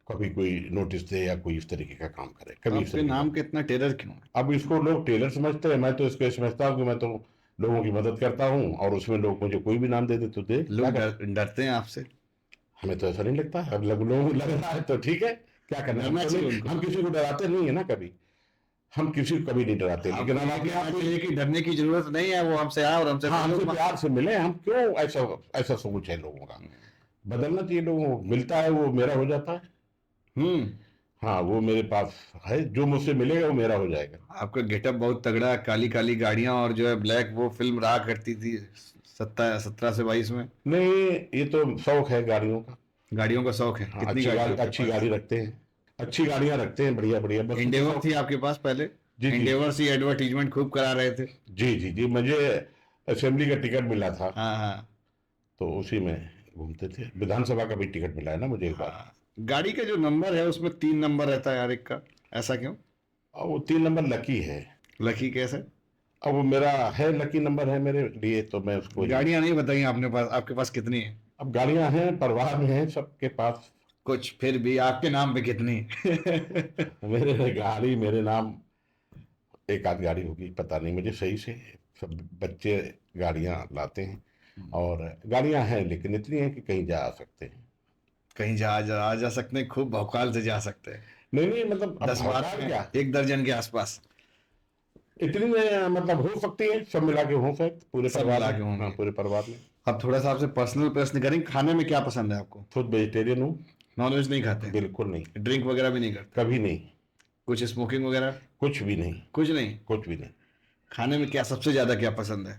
कभी कोई नोटिस दे या कोई इस तरीके का काम करे, कभी इस आपके तरीके नाम का। के इतना टेरर क्यों है? अब इसको लोग टेलर समझते हैं, मैं तो इसको ये समझता हूँ कि मैं तो लोगों की मदद करता हूँ, और उसमें लोग मुझे कोई भी नाम दे दे तो दे, क्या लोग कर? डरते हैं आपसे? हमें तो ऐसा नहीं लगता। अब लोगों को लग रहा है तो ठीक है, क्या करना है? डरना चाहिए उनको। हम किसी को डराते नहीं है ना, कभी हम किसी को कभी नहीं डराते, लेकिन हम अपने आप को ये कि डरने की जरूरत नहीं है, वो हमसे आए और हमसे हाँ, हमसे प्यार से मिले, हम क्यों ऐसा ऐसा सोच है लोगों का, बदलना चाहिए लोगों को, मिलता है वो मेरा हो जाता है। हाँ, वो मेरे पास है, जो मुझसे मिलेगा वो मेरा हो जाएगा। आपका गेटअप बहुत तगड़ा, काली काली गाड़ियां और जो है ब्लैक, वो फिल्म रहा करती थी 17 से 22 में। नहीं, ये तो शौक है गाड़ियों का। गाड़ियों का शौक है? हाँ, कितनी गाड़ी है आपके अच्छी पास? गाड़ी रखते हैं, अच्छी गाड़ियां रखते हैं, बढ़िया बढ़िया। बस इंडेवर थी आपके पास पहले? जी जी इंडेवर से एडवर्टीजमेंट खूब करा रहे थे। जी जी जी, मुझे असेंबली का टिकट मिला था, हाँ हाँ तो उसी में घूमते थे। विधानसभा का भी टिकट मिला है ना मुझे एक बार। हाँ। गाड़ी का जो नंबर है उसमें 3 नंबर रहता है यार एक का, ऐसा क्यों? और वो 3 नंबर लकी है। लकी कैसे? अब वो मेरा है, लकी नंबर है मेरे लिए, तो मैं उसको गाड़ियां नहीं बताई आपने, पास आपके पास कितनी है? अब गाड़ियां हैं, परिवार में हैं सबके पास। कुछ फिर भी आपके नाम पे कितनी? मेरे नाम एक आध गाड़ी होगी, पता नहीं मुझे सही से। सब बच्चे गाड़ियां लाते हैं, और गाड़ियां हैं, लेकिन इतनी हैं कि कहीं जा आ सकते हैं। कहीं आ जा सकते हैं, खूब भौकाल से जा सकते हैं। नहीं नहीं, मतलब अब 10 बार भौकाल क्या, 1 दर्जन के आसपास? इतनी में मतलब हो सकती है, सब मिला के हो सकते, पूरे सब परिवार मिला में। के होंगे। हाँ, पूरे परिवार में। अब थोड़ा सा आपसे पर्सनल प्रश्न करें, खाने में क्या पसंद है आपको? खुद वेजिटेरियन हूँ। नॉनवेज नहीं खाते? बिल्कुल नहीं, ड्रिंक वगैरह भी नहीं करते? कभी नहीं, कुछ स्मोकिंग वगैरह? कुछ भी नहीं, कुछ नहीं? कुछ भी नहीं। खाने में क्या सबसे ज्यादा क्या पसंद है?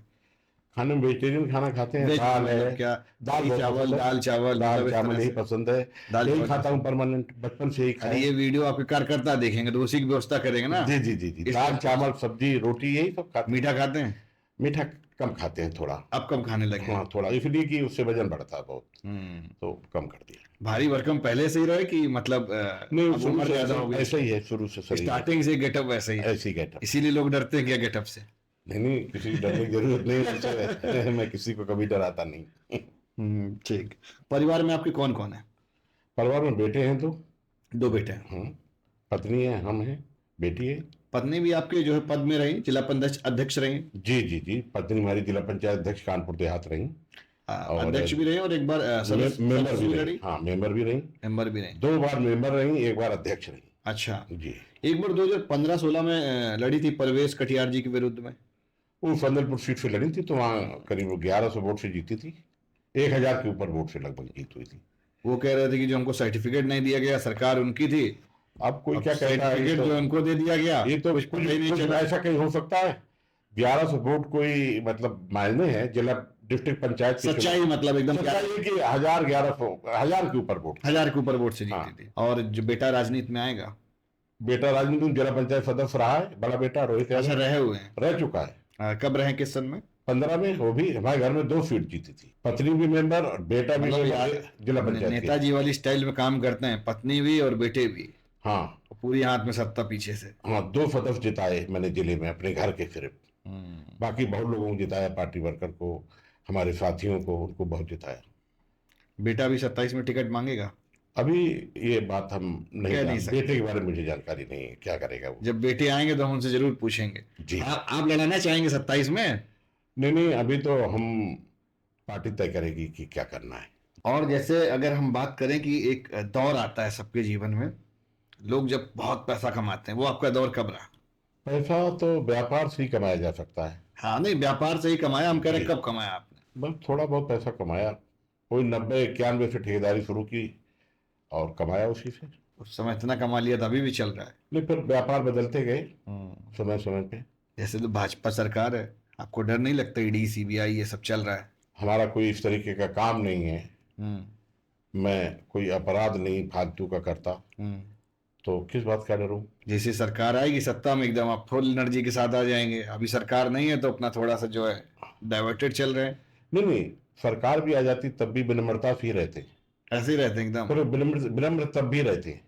खाने में वेजिटेरियन खाना खाते हैं, वेज दाल मतलब है। क्या? दाल बहुत चावल, पसंद है। दाल चावल, दाल मतलब इस चावल तरह यही से? पसंद है, दाल यही चावल खाता हूँ पसंद। परमानेंट, बचपन से यही अरे खाया। ये वीडियो आपके कार्यकर्ता देखेंगे तो उसी की व्यवस्था करेंगे ना। जी जी जी जी, इस दाल तरह से। चावल सब्जी रोटी यही सब खाते हैं। मीठा खाते हैं? मीठा कम खाते हैं थोड़ा। अब कब खाने लगे हैं? हाँ, थोड़ा, इसलिए कि उससे वजन बढ़ता है बहुत, हम्म। तो कम कर दिया। भारी भरकम पहले से ही रहे कि मतलब नहीं, अब शुरू उम्र से ज्यादा हो गई? ऐसा ही है, शुरू से शरीर स्टार्टिंग से गेटअप वैसे ही है? ऐसे ही गेटअप। इसीलिए लोग डरते हैं क्या गेटअप से? नहीं नहीं, किसी को डरने की जरूरत नहीं है। मैं किसी को कभी डराता नहीं। ठीक। परिवार में आपके कौन कौन है? परिवार में बेटे हैं 2। 2 बेटे हैं? पत्नी है, हम हैं, बेटी है। पत्नी भी आपके जो है पद में रही, जिला पंचायत अध्यक्ष रही? जी जी जी, पत्नी हमारी जिला पंचायत अध्यक्ष कानपुर देहात रही, और अध्यक्ष भी रही और एक बार मेंबर भी भी रही। लड़ी? हाँ, मेंबर भी रही, मेंबर भी रही? 2 बार मेंबर रही, 1 बार अध्यक्ष रही। अच्छा। जी। एक बार 2015-16 में लड़ी थी परवेश कटियार जी के विरुद्ध में। वो फंदलपुर सीट से लड़ी थी, तो वहाँ करीब 1100 वोट से जीती थी, 1000 के ऊपर वोट से लगभग जीत हुई थी। वो कह रहे थे कि जो हमको सर्टिफिकेट नहीं दिया गया, सरकार उनकी थी अब कोई अब क्या कहता है, सर्टिफिकेट जो उनको दे दिया गया, ये तो कुछ कुछ पता ही नहीं कुछ चला। ऐसा कहीं हो सकता है। 1100 वोट कोई मतलब मायने हैं जिला डिस्ट्रिक्ट पंचायत के चुनाव? सच्चाई मतलब एकदम सच्चाई ये कि 1000 1100 1000 के ऊपर वोट। 1000 के ऊपर वोट से हाँ। जीती थी। और जो बेटा राजनीति में आएगा, बेटा राजनीति में जिला पंचायत सदस्य रहा है, बड़ा बेटा रोहित अच्छा यादव रहे हुए हैं। रह चुका है। कब रहे, किस सन में? 15 में वो भी हमारे घर में 2 सीट जीती थी, पत्नी भी मेंबर और बेटा भी मतलब मेंबर जिला पंचायत के। नेताजी वाली स्टाइल में काम करते हैं, पत्नी भी और बेटे भी, हाँ पूरी हाथ में सत्ता पीछे से। हाँ, 2 सदस्य जिताए मैंने जिले में अपने घर के सिर्फ। हम्म। बाकी बहुत लोगों को जिताया, पार्टी वर्कर को, हमारे साथियों को, उनको बहुत जिताया। बेटा भी 27 में टिकट मांगेगा? अभी ये बात हम नहीं कह नहीं जानते, सकते। बेटे के बारे में मुझे जानकारी नहीं है, क्या करेगा वो। जब बेटे आएंगे तो हम उनसे जरूर पूछेंगे। जी। आप लड़ाना चाहेंगे 27 में? नहीं नहीं, अभी तो हम पार्टी तय करेगी कि क्या करना है। और जैसे अगर हम बात करें कि एक दौर आता है सबके जीवन में, लोग जब बहुत पैसा कमाते हैं, वो आपका दौर कब रहा? पैसा तो व्यापार से ही कमाया जा सकता है। हाँ नहीं, व्यापार से ही कमाया, हम कह रहे हैं जी। कब कमाया आपने? बस थोड़ा बहुत पैसा कमाया, कोई 90 91 से ठेकेदारी शुरू की और कमाया उसी से। उस समय इतना कमा लिया था, अभी भी चल रहा है। लेकिन फिर व्यापार बदलते गए समय समय पे। जैसे तो भाजपा सरकार है, आपको डर नहीं लगता? ईडी सीबीआई ये सब चल रहा है। हमारा कोई इस तरीके का काम नहीं है, हम्म। मैं कोई अपराध नहीं फालतू का करता, हम्म। तो किस बात का डर हूँ। जैसे सरकार आएगी सत्ता में, एकदम आप फुल एनर्जी के साथ आ जाएंगे। अभी सरकार नहीं है तो अपना थोड़ा सा जो है डाइवर्टेड चल रहे हैं। नहीं नहीं, सरकार भी आ जाती तब भी विनम्रता से ही रहते, ऐसे ही रहते हैं एकदम। फिर विनम्र विनम्र तब भी रहते,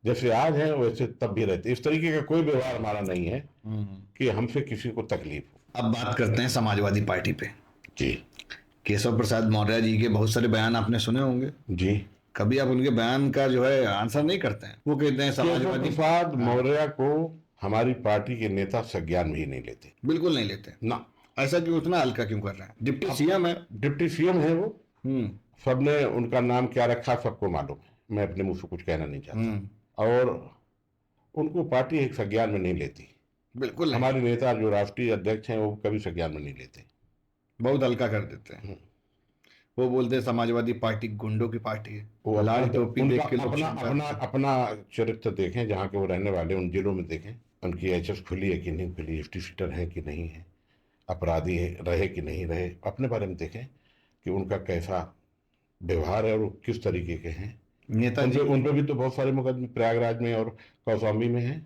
जैसे आज है वैसे तब भी रहते। इस तरीके का कोई व्यवहार हमारा नहीं है कि हमसे किसी को तकलीफ हो। अब बात करते हैं समाजवादी पार्टी पे। जी। केशव प्रसाद मौर्य जी के बहुत सारे बयान आपने सुने होंगे। जी। कभी आप उनके बयान का जो है आंसर नहीं करते हैं? वो कहते हैं केशव समाजवादी। प्रसाद मौर्य को हमारी पार्टी के नेता संज्ञान में ही नहीं लेते, बिल्कुल नहीं लेते। ना। ऐसा क्यों, उतना हल्का क्यों कर रहे हैं? डिप्टी सीएम है। डिप्टी सीएम है वो, हम्म। सबने उनका नाम क्या रखा सबको मालूम है, मैं अपने मुंह से कुछ कहना नहीं चाहता। और उनको पार्टी एक संज्ञान में नहीं लेती। बिल्कुल नहीं। हमारे नेता जो राष्ट्रीय अध्यक्ष हैं वो कभी संज्ञान में नहीं लेते, बहुत हल्का कर देते हैं। वो बोलते हैं समाजवादी पार्टी गुंडों की पार्टी है। वो लाल अपना टोपी उनका देख के लोग अपना चमकाते अपना हैं। अपना चरित्र देखें, जहाँ के वो रहने वाले उन जिलों में देखें, उनकी एचएस खुली है कि नहीं खुली, हिस्ट्री शीटर है कि नहीं है, अपराधी है रहे कि नहीं रहे, अपने बारे में देखें कि उनका कैसा व्यवहार है और वो किस तरीके के हैं। नेताजी उन पे भी तो बहुत सारे मुकदमे प्रयागराज में और कौशाम्बी में हैं।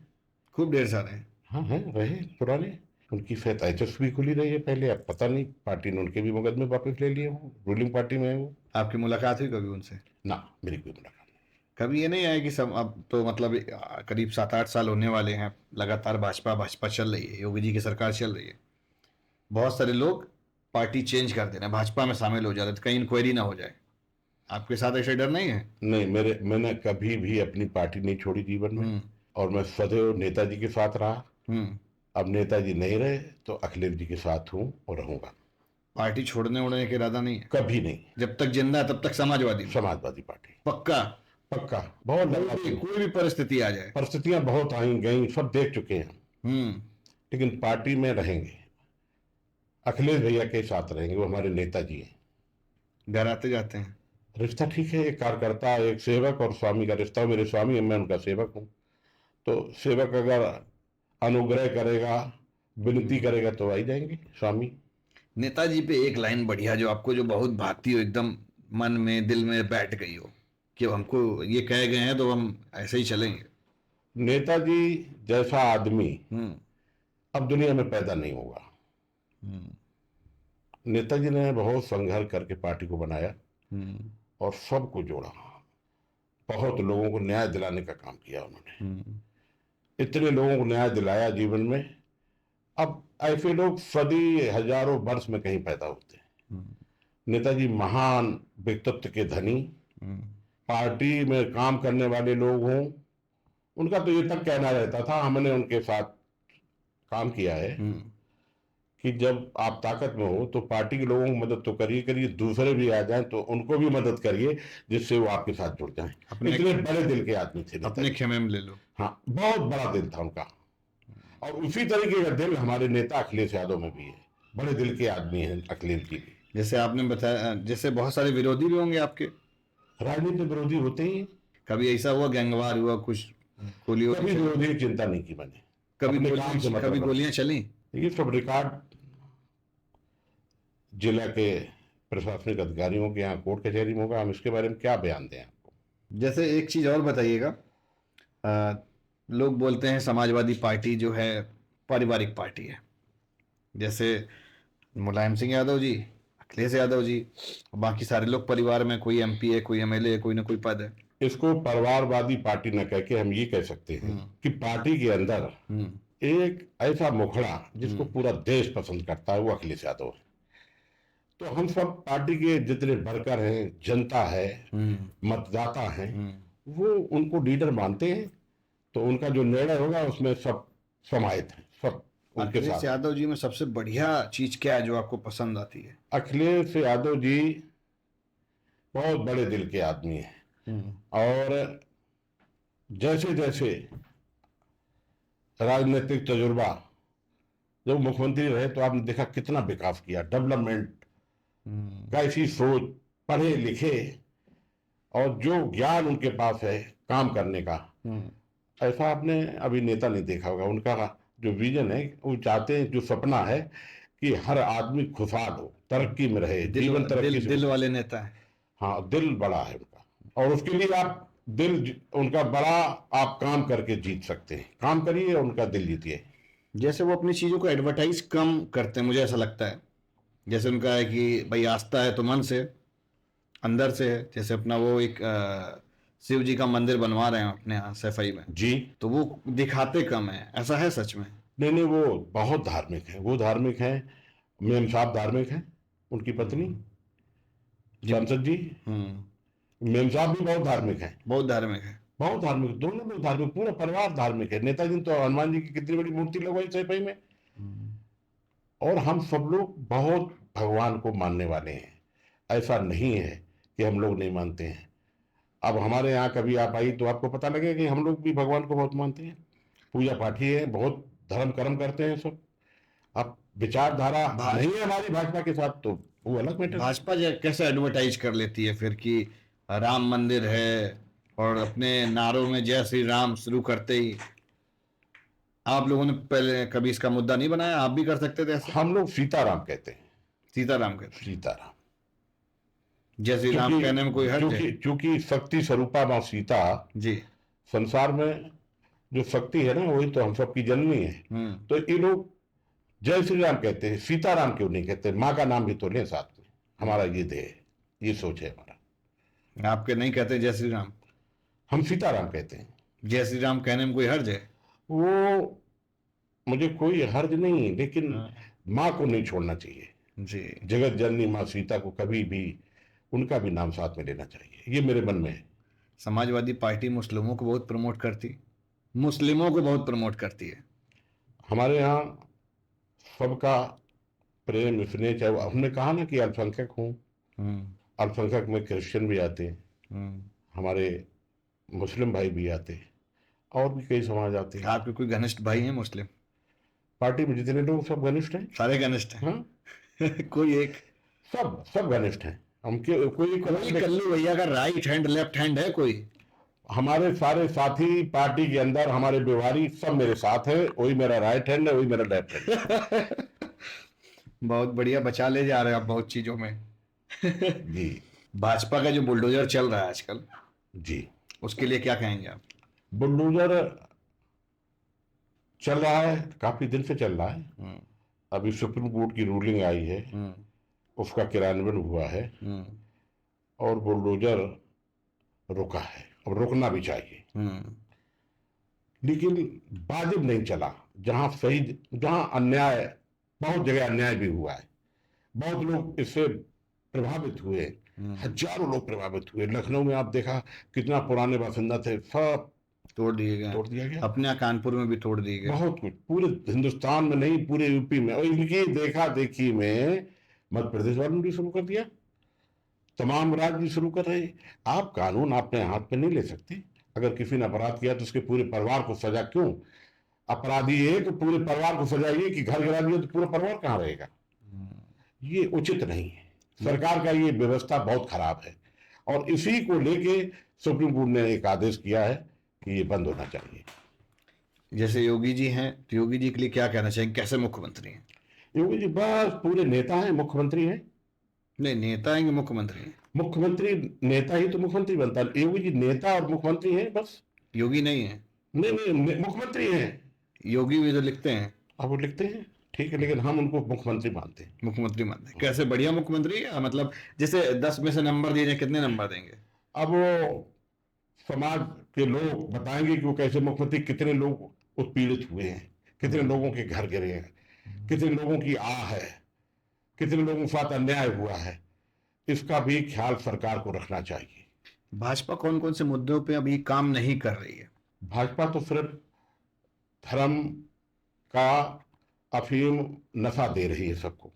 खूब ढेर सारे हैं। हाँ हैं, रहे पुराने। उनकी शायद एचएस भी खुली रही है पहले, अब पता नहीं, पार्टी ने उनके भी मुकदमे वापस ले लिए, वो रूलिंग पार्टी में है वो। आपकी मुलाकात हुई कभी उनसे? ना, मेरी कोई मुलाकात नहीं। कभी ये नहीं आया कि सब, अब तो मतलब करीब 7 8 साल होने वाले हैं लगातार भाजपा भाजपा चल रही है, योगी जी की सरकार चल रही है। बहुत सारे लोग पार्टी चेंज कर दे रहे हैं, भाजपा में शामिल हो जा रहे हैं, तो कहीं इंक्वायरी ना हो जाए। आपके साथ ऐसा डर नहीं है? नहीं, मैंने कभी भी अपनी पार्टी नहीं छोड़ी जीवन में, और मैं सदैव नेताजी के साथ रहा। अब नेताजी नहीं रहे तो अखिलेश जी के साथ हूँ और रहूंगा। पार्टी छोड़ने उड़ने का इरादा नहीं है? कभी नहीं। जब तक जिंदा है तब तक समाजवादी में? समाजवादी पार्टी पक्का? पक्का। बहुत लंबा कोई भी परिस्थिति आ जाए? परिस्थितियां बहुत आई गई, सब देख चुके हैं, लेकिन पार्टी में रहेंगे, अखिलेश भैया के साथ रहेंगे, वो हमारे नेताजी हैं। घर आते जाते हैं? रिश्ता ठीक है, एक कार्यकर्ता एक सेवक और स्वामी का रिश्ता। मेरे स्वामी है, मैं उनका सेवक हूँ। तो सेवक अगर अनुग्रह करेगा, विनती करेगा तो आई जाएंगे स्वामी। नेताजी पे एक लाइन बढ़िया जो आपको जो बहुत भाती हो, एकदम मन में दिल में बैठ गई हो, कि हमको ये कह गए हैं तो हम ऐसे ही चलेंगे। नेताजी जैसा आदमी अब दुनिया में पैदा नहीं होगा। नेताजी ने बहुत संघर्ष करके पार्टी को बनाया और सबको जोड़ा, बहुत लोगों को न्याय दिलाने का काम किया उन्होंने। इतने लोगों को न्याय दिलाया जीवन में। अब ऐसे लोग सदी हजारों वर्ष में कहीं पैदा होते हैं। नेताजी महान व्यक्तित्व के धनी, पार्टी में काम करने वाले लोग हों, उनका तो ये तक कहना रहता था, हमने उनके साथ काम किया है, कि जब आप ताकत में हो तो पार्टी के लोगों की मदद तो करिए, दूसरे भी आ जाएं तो उनको भी मदद करिए, जिससे वो आपके साथ जुड़ जाएं। इतने बड़े दिल के आदमी थे। अपने खेमे में ले लो। हाँ, बहुत बड़ा दिल था उनका, और उसी तरीके का दिल हमारे नेता अखिलेश यादव में भी है। बड़े दिल के आदमी हैं अखिलेश जी भी। जैसे आपने बताया, जैसे बहुत सारे विरोधी भी होंगे आपके? राजनीति विरोधी होते ही। कभी ऐसा हुआ गैंगवार हुआ, कुछ गोलियों कभी विरोधी की चिंता नहीं की मैंने। अपने काम से मतलब कभी रखा। गोलियां चली? ये सब रिकॉर्ड जिला के प्रशासनिक अधिकारियों के यहाँ कोर्ट कचहरी में होगा, हम इसके बारे में क्या बयान दें आपको। जैसे एक चीज और बताइएगा, लोग बोलते हैं समाजवादी पार्टी जो है पारिवारिक पार्टी है। जैसे मुलायम सिंह यादव जी, अखिलेश यादव जी, और बाकी सारे लोग परिवार में, कोई एमपी है, कोई एमएलए है, कोई ना कोई पद है। इसको परिवारवादी पार्टी न कह के हम ये कह सकते हैं कि पार्टी के अंदर एक ऐसा मुखड़ा जिसको पूरा देश पसंद करता है, वो अखिलेश यादव है। तो हम सब पार्टी के जितने वर्कर हैं, जनता है, मतदाता हैं, वो उनको लीडर मानते हैं। तो उनका जो निर्णय होगा उसमें सब समाहित है, सब उनके अखिलेश साथ। यादव जी में सबसे बढ़िया चीज क्या है जो आपको पसंद आती है? अखिलेश यादव जी बहुत बड़े दिल के आदमी हैं, और जैसे जैसे राजनीतिक तजुर्बा, जब मुख्यमंत्री रहे तो आपने देखा कितना विकास किया, डेवलपमेंट, कैसी सोच, पढ़े लिखे, और जो ज्ञान उनके पास है काम करने का, ऐसा आपने अभी नेता नहीं देखा होगा। उनका जो विजन है, वो चाहते हैं, जो सपना है कि हर आदमी खुशहाल हो, तरक्की में रहे, जीवन तरक्की से। दिल वाले नेता है। हाँ, दिल बड़ा है उनका, और उसके लिए आप उनका बड़ा, आप काम करके जीत सकते हैं। काम करिए और उनका दिल जीतिए। जैसे वो अपनी चीजों को एडवर्टाइज कम करते हैं, मुझे ऐसा लगता है। जैसे उनका है कि भाई आस्था है तो मन से, अंदर से है। जैसे अपना वो एक शिव जी का मंदिर बनवा रहे हैं अपने यहाँ सफाई में, जी। तो वो दिखाते कम है, ऐसा है सच में? नहीं नहीं, वो बहुत धार्मिक है, वो धार्मिक है। मेम साहब धार्मिक है, उनकी पत्नी सांसद जी, मेम साहब भी बहुत धार्मिक है। बहुत धार्मिक है। बहुत धार्मिक, दोनों लोग धार्मिक, पूरा परिवार धार्मिक है। नेताजी ने तो हनुमान जी की कितनी बड़ी मूर्ति लगवाई सफाई में। और हम सब लोग बहुत भगवान को मानने वाले हैं, ऐसा नहीं है कि हम लोग नहीं मानते हैं। अब हमारे यहाँ कभी आप आई तो आपको पता लगेगा कि हम लोग भी भगवान को बहुत मानते हैं, पूजा पाठी है, बहुत धर्म कर्म करते हैं सब। अब विचारधारा नहीं है हमारी भाजपा के साथ, तो वो अलग मैटर। भाजपा कैसे एडवर्टाइज कर लेती है फिर कि राम मंदिर है, और अपने नारों में जय श्री राम शुरू करते ही। आप लोगों ने पहले कभी इसका मुद्दा नहीं बनाया? आप भी कर सकते थे ऐसा। हम लोग सीताराम कहते हैं, सीताराम कहते हैं। सीताराम। जय श्री राम कहने में कोई हर्ज है? क्योंकि शक्ति स्वरूपा माँ सीता जी। संसार में जो शक्ति है ना, वही तो हम सबकी जननी है। तो ये लोग जय श्री राम कहते हैं, सीताराम क्यों नहीं कहते? माँ का नाम भी तो लें साथ में। हमारा ये देह, ये सोच है हमारा। आपके नहीं कहते जय श्री राम? हम सीताराम कहते हैं। जय श्री राम कहने में कोई हर्ज है? वो मुझे कोई हर्ज नहीं, लेकिन माँ को नहीं छोड़ना चाहिए जी। जगत जननी माँ सीता को कभी भी उनका भी नाम साथ में लेना चाहिए, ये मेरे मन में है। समाजवादी पार्टी मुस्लिमों को बहुत प्रमोट करती, मुस्लिमों को बहुत प्रमोट करती है। हमारे यहाँ सबका प्रेम स्नेह, चाहे हमने कहा ना कि अल्पसंख्यक हूँ, अल्पसंख्यक में क्रिश्चियन भी आते हैं, हमारे मुस्लिम भाई भी आते हैं, और भी कई समाज आते हैं। आपके कोई घनिष्ठ भाई हैं मुस्लिम? पार्टी में जितने लोग सब घनिष्ठ हैं। सारे घनिष्ठ हैं? हाँ। कोई एक? सब घनिष्ठ हैं। हम कोई कल्लू भैया का राइट हैंड लेफ्ट हैंड है कोई? हमारे सारे साथी पार्टी के अंदर, हमारे व्यवहारी सब मेरे साथ है, वही मेरा राइट हैंड है, वही मेरा लेफ्ट हैंड। बहुत बढ़िया, बचा ले जा रहे हैं आप बहुत चीजों में। जी। भाजपा का जो बुलडोजर चल रहा है आजकल, जी, उसके लिए क्या कहेंगे आप? बुलडोजर चल रहा है, काफी दिन से चल रहा है। अभी सुप्रीम कोर्ट की रूलिंग आई है, उसका क्रियान्वयन हुआ है, और बुलडोजर रुका है, अब रुकना भी चाहिए। लेकिन वाजिब नहीं चला। जहां अन्याय, बहुत जगह अन्याय भी हुआ है, बहुत लोग इससे प्रभावित हुए, हजारों लोग प्रभावित हुए। लखनऊ में आप देखा कितना पुराने बासिंदा थे, सब तोड़ दिया गया। अपने यहाँ कानपुर में भी तोड़ दिए गए। बहुत कुछ, पूरे हिंदुस्तान में नहीं, पूरे यूपी में। और इनकी देखा देखी में मध्य प्रदेश वालों ने भी शुरू कर दिया, तमाम राज्य शुरू कर रहे। आप कानून अपने हाथ में नहीं ले सकते। अगर किसी ने अपराध किया तो उसके पूरे परिवार को सजा क्यों? अपराधी एक, पूरे परिवार को सजा ये कि घर गिरा दिया तो पूरा परिवार कहाँ रहेगा? ये उचित नहीं है। सरकार का ये व्यवस्था बहुत खराब है, और इसी को लेके सुप्रीम कोर्ट ने एक आदेश किया है कि ये बंद होना चाहिए। जैसे योगी जी हैं, तो योगी जी के लिए क्या कहना चाहेंगे, कैसे मुख्यमंत्री हैं? योगी जी बस पूरे नेता हैं, मुख्यमंत्री हैं। नहीं, नेता हैं कि मुख्यमंत्री हैं? मुख्यमंत्री, नेता ही तो मुख्यमंत्री बनता है। योगी जी नेता और मुख्यमंत्री हैं बस। योगी नहीं है? नहीं नहीं, मुख्यमंत्री हैं। योगी भी तो लिखते हैं अब वो लिखते हैं, ठीक है, लेकिन हम उनको मुख्यमंत्री मानते हैं। मुख्यमंत्री मानते हैं। कैसे, बढ़िया मुख्यमंत्री या मतलब जैसे 10 में से नंबर दिए जाए, कितने नंबर देंगे? अब वो समाज के लोग बताएंगे कि वो कैसे मुख्यमंत्री, कितने लोग उत्पीड़ित हुए हैं, कितने लोगों के घर गिरे हैं, कितने लोगों की आह है, कितने लोगों के साथ अन्याय हुआ है, इसका भी ख्याल सरकार को रखना चाहिए। भाजपा कौन कौन से मुद्दों पे अभी काम नहीं कर रही है? भाजपा तो सिर्फ धर्म का अफीम नशा दे रही है सबको,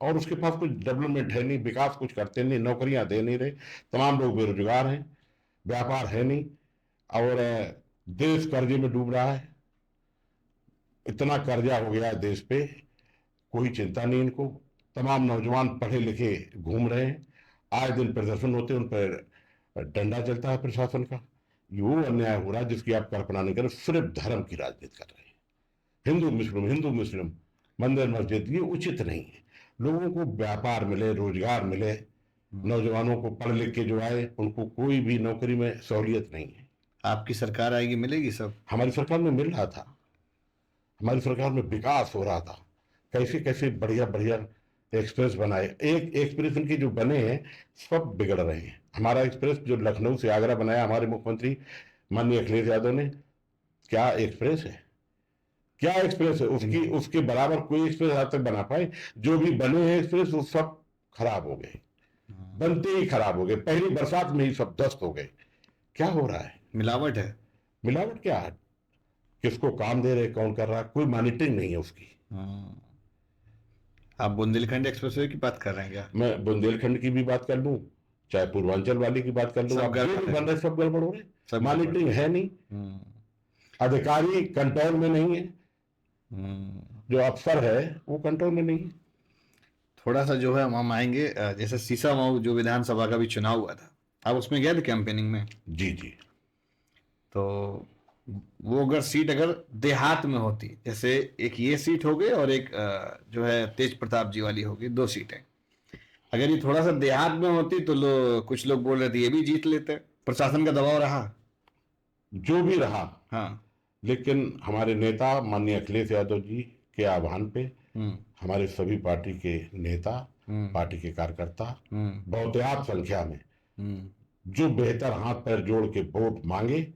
और उसके पास कुछ डेवलपमेंट है नहीं, विकास कुछ करते नहीं, नौकरियां दे नहीं रहे, तमाम लोग बेरोजगार हैं, व्यापार है नहीं, और देश कर्जे में डूब रहा है। इतना कर्जा हो गया है देश पे, कोई चिंता नहीं इनको। तमाम नौजवान पढ़े लिखे घूम रहे हैं, आए दिन प्रदर्शन होते हैं, उन पर डंडा चलता है प्रशासन का। ये वो अन्याय हो रहा है जिसकी आप कल्पना नहीं करें। सिर्फ धर्म की राजनीति कर रहे हैं, हिंदू मुस्लिम, मंदिर मस्जिद, ये उचित नहीं है। लोगों को व्यापार मिले, रोजगार मिले, नौजवानों को पढ़ लिख के जो आए उनको कोई भी नौकरी में सहूलियत नहीं है। आपकी सरकार आएगी, मिलेगी सब? हमारी सरकार में मिल रहा था, हमारी सरकार में विकास हो रहा था, कैसे कैसे बढ़िया बढ़िया एक्सप्रेस बनाए। एक एक्सप्रेस इनके जो बने हैं सब बिगड़ रहे हैं। हमारा एक्सप्रेस जो लखनऊ से आगरा बनाया हमारे मुख्यमंत्री माननीय अखिलेश यादव ने, क्या एक्सप्रेस है, क्या एक्सप्रेस है, उसकी उसके बराबर कोई एक्सप्रेस आज तक बना पाए? जो भी बने हैं एक्सप्रेस वो सब खराब हो गए, बनते ही खराब हो गए, पहली बरसात में ही सब ध्वस्त हो गए। क्या हो रहा है? मिलावट है। मिलावट क्या है? किसको काम दे रहे, कौन कर रहा, कोई मॉनिटरिंग नहीं है उसकी। आप बुंदेलखंड एक्सप्रेसवे की बात कर रहे हैं क्या? मैं बुंदेलखंड की भी बात कर लूं, चाहे पूर्वांचल वाले की बात कर लूं, सब आप जो गड़बड़ भी है। बन रहे सब गड़बड़ हो रहे, सब मॉनिटरिंग है नहीं, अधिकारी कंट्रोल में नहीं है, जो अफसर है वो कंट्रोल में नहीं है। थोड़ा सा जो है हम आएंगे, जैसे सीसामऊ जो विधानसभा का भी चुनाव हुआ था, आप उसमें गए थे कैंपेनिंग में? जी जी। तो वो अगर सीट अगर देहात में होती, जैसे एक ये सीट हो गई और एक जो है तेज प्रताप जी वाली होगी, 2 सीटें, अगर ये थोड़ा सा देहात में होती तो कुछ लोग बोल रहे थे ये भी जीत लेते। प्रशासन का दबाव रहा? जो भी रहा, हाँ। लेकिन हमारे नेता माननीय अखिलेश यादव जी के आह्वान पे हम्म। हमारे सभी पार्टी के नेता, हम्म। पार्टी के कार्यकर्ता हम्म। बहुतायत संख्या में हम्म। जो बेहतर हाथ पैर जोड़ के वोट मांगे,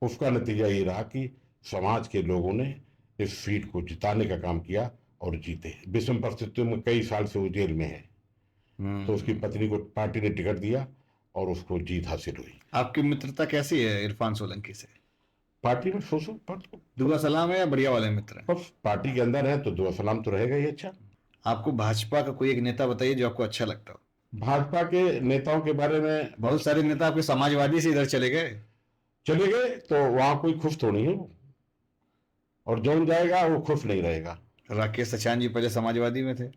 उसका नतीजा ये रहा कि समाज के लोगों ने इस सीट को जिताने का काम किया और जीते। विषम परिस्थितियों में कई साल से वो जेल में है, तो उसकी पत्नी को पार्टी ने टिकट दिया और उसको जीत हासिल हुई। आपकी मित्रता कैसी है इरफान सोलंकी से? पार्टी में सोचो, दुआ सलाम है या बढ़िया वाले मित्र हैं? बस पार्टी के अंदर है तो दुआ सलाम तो रहेगा ही। अच्छा, आपको भाजपा का कोई एक नेता बताइए जो आपको अच्छा लगता हो। भाजपा के नेताओं के बारे में, बहुत सारे नेता आपके समाजवादी से इधर चले गए। चले गए तो वहां कोई खुश तो नहीं है वो, और जौन जाएगा वो खुश नहीं रहेगा। राकेश सचान जी पहले समाजवादी में थे,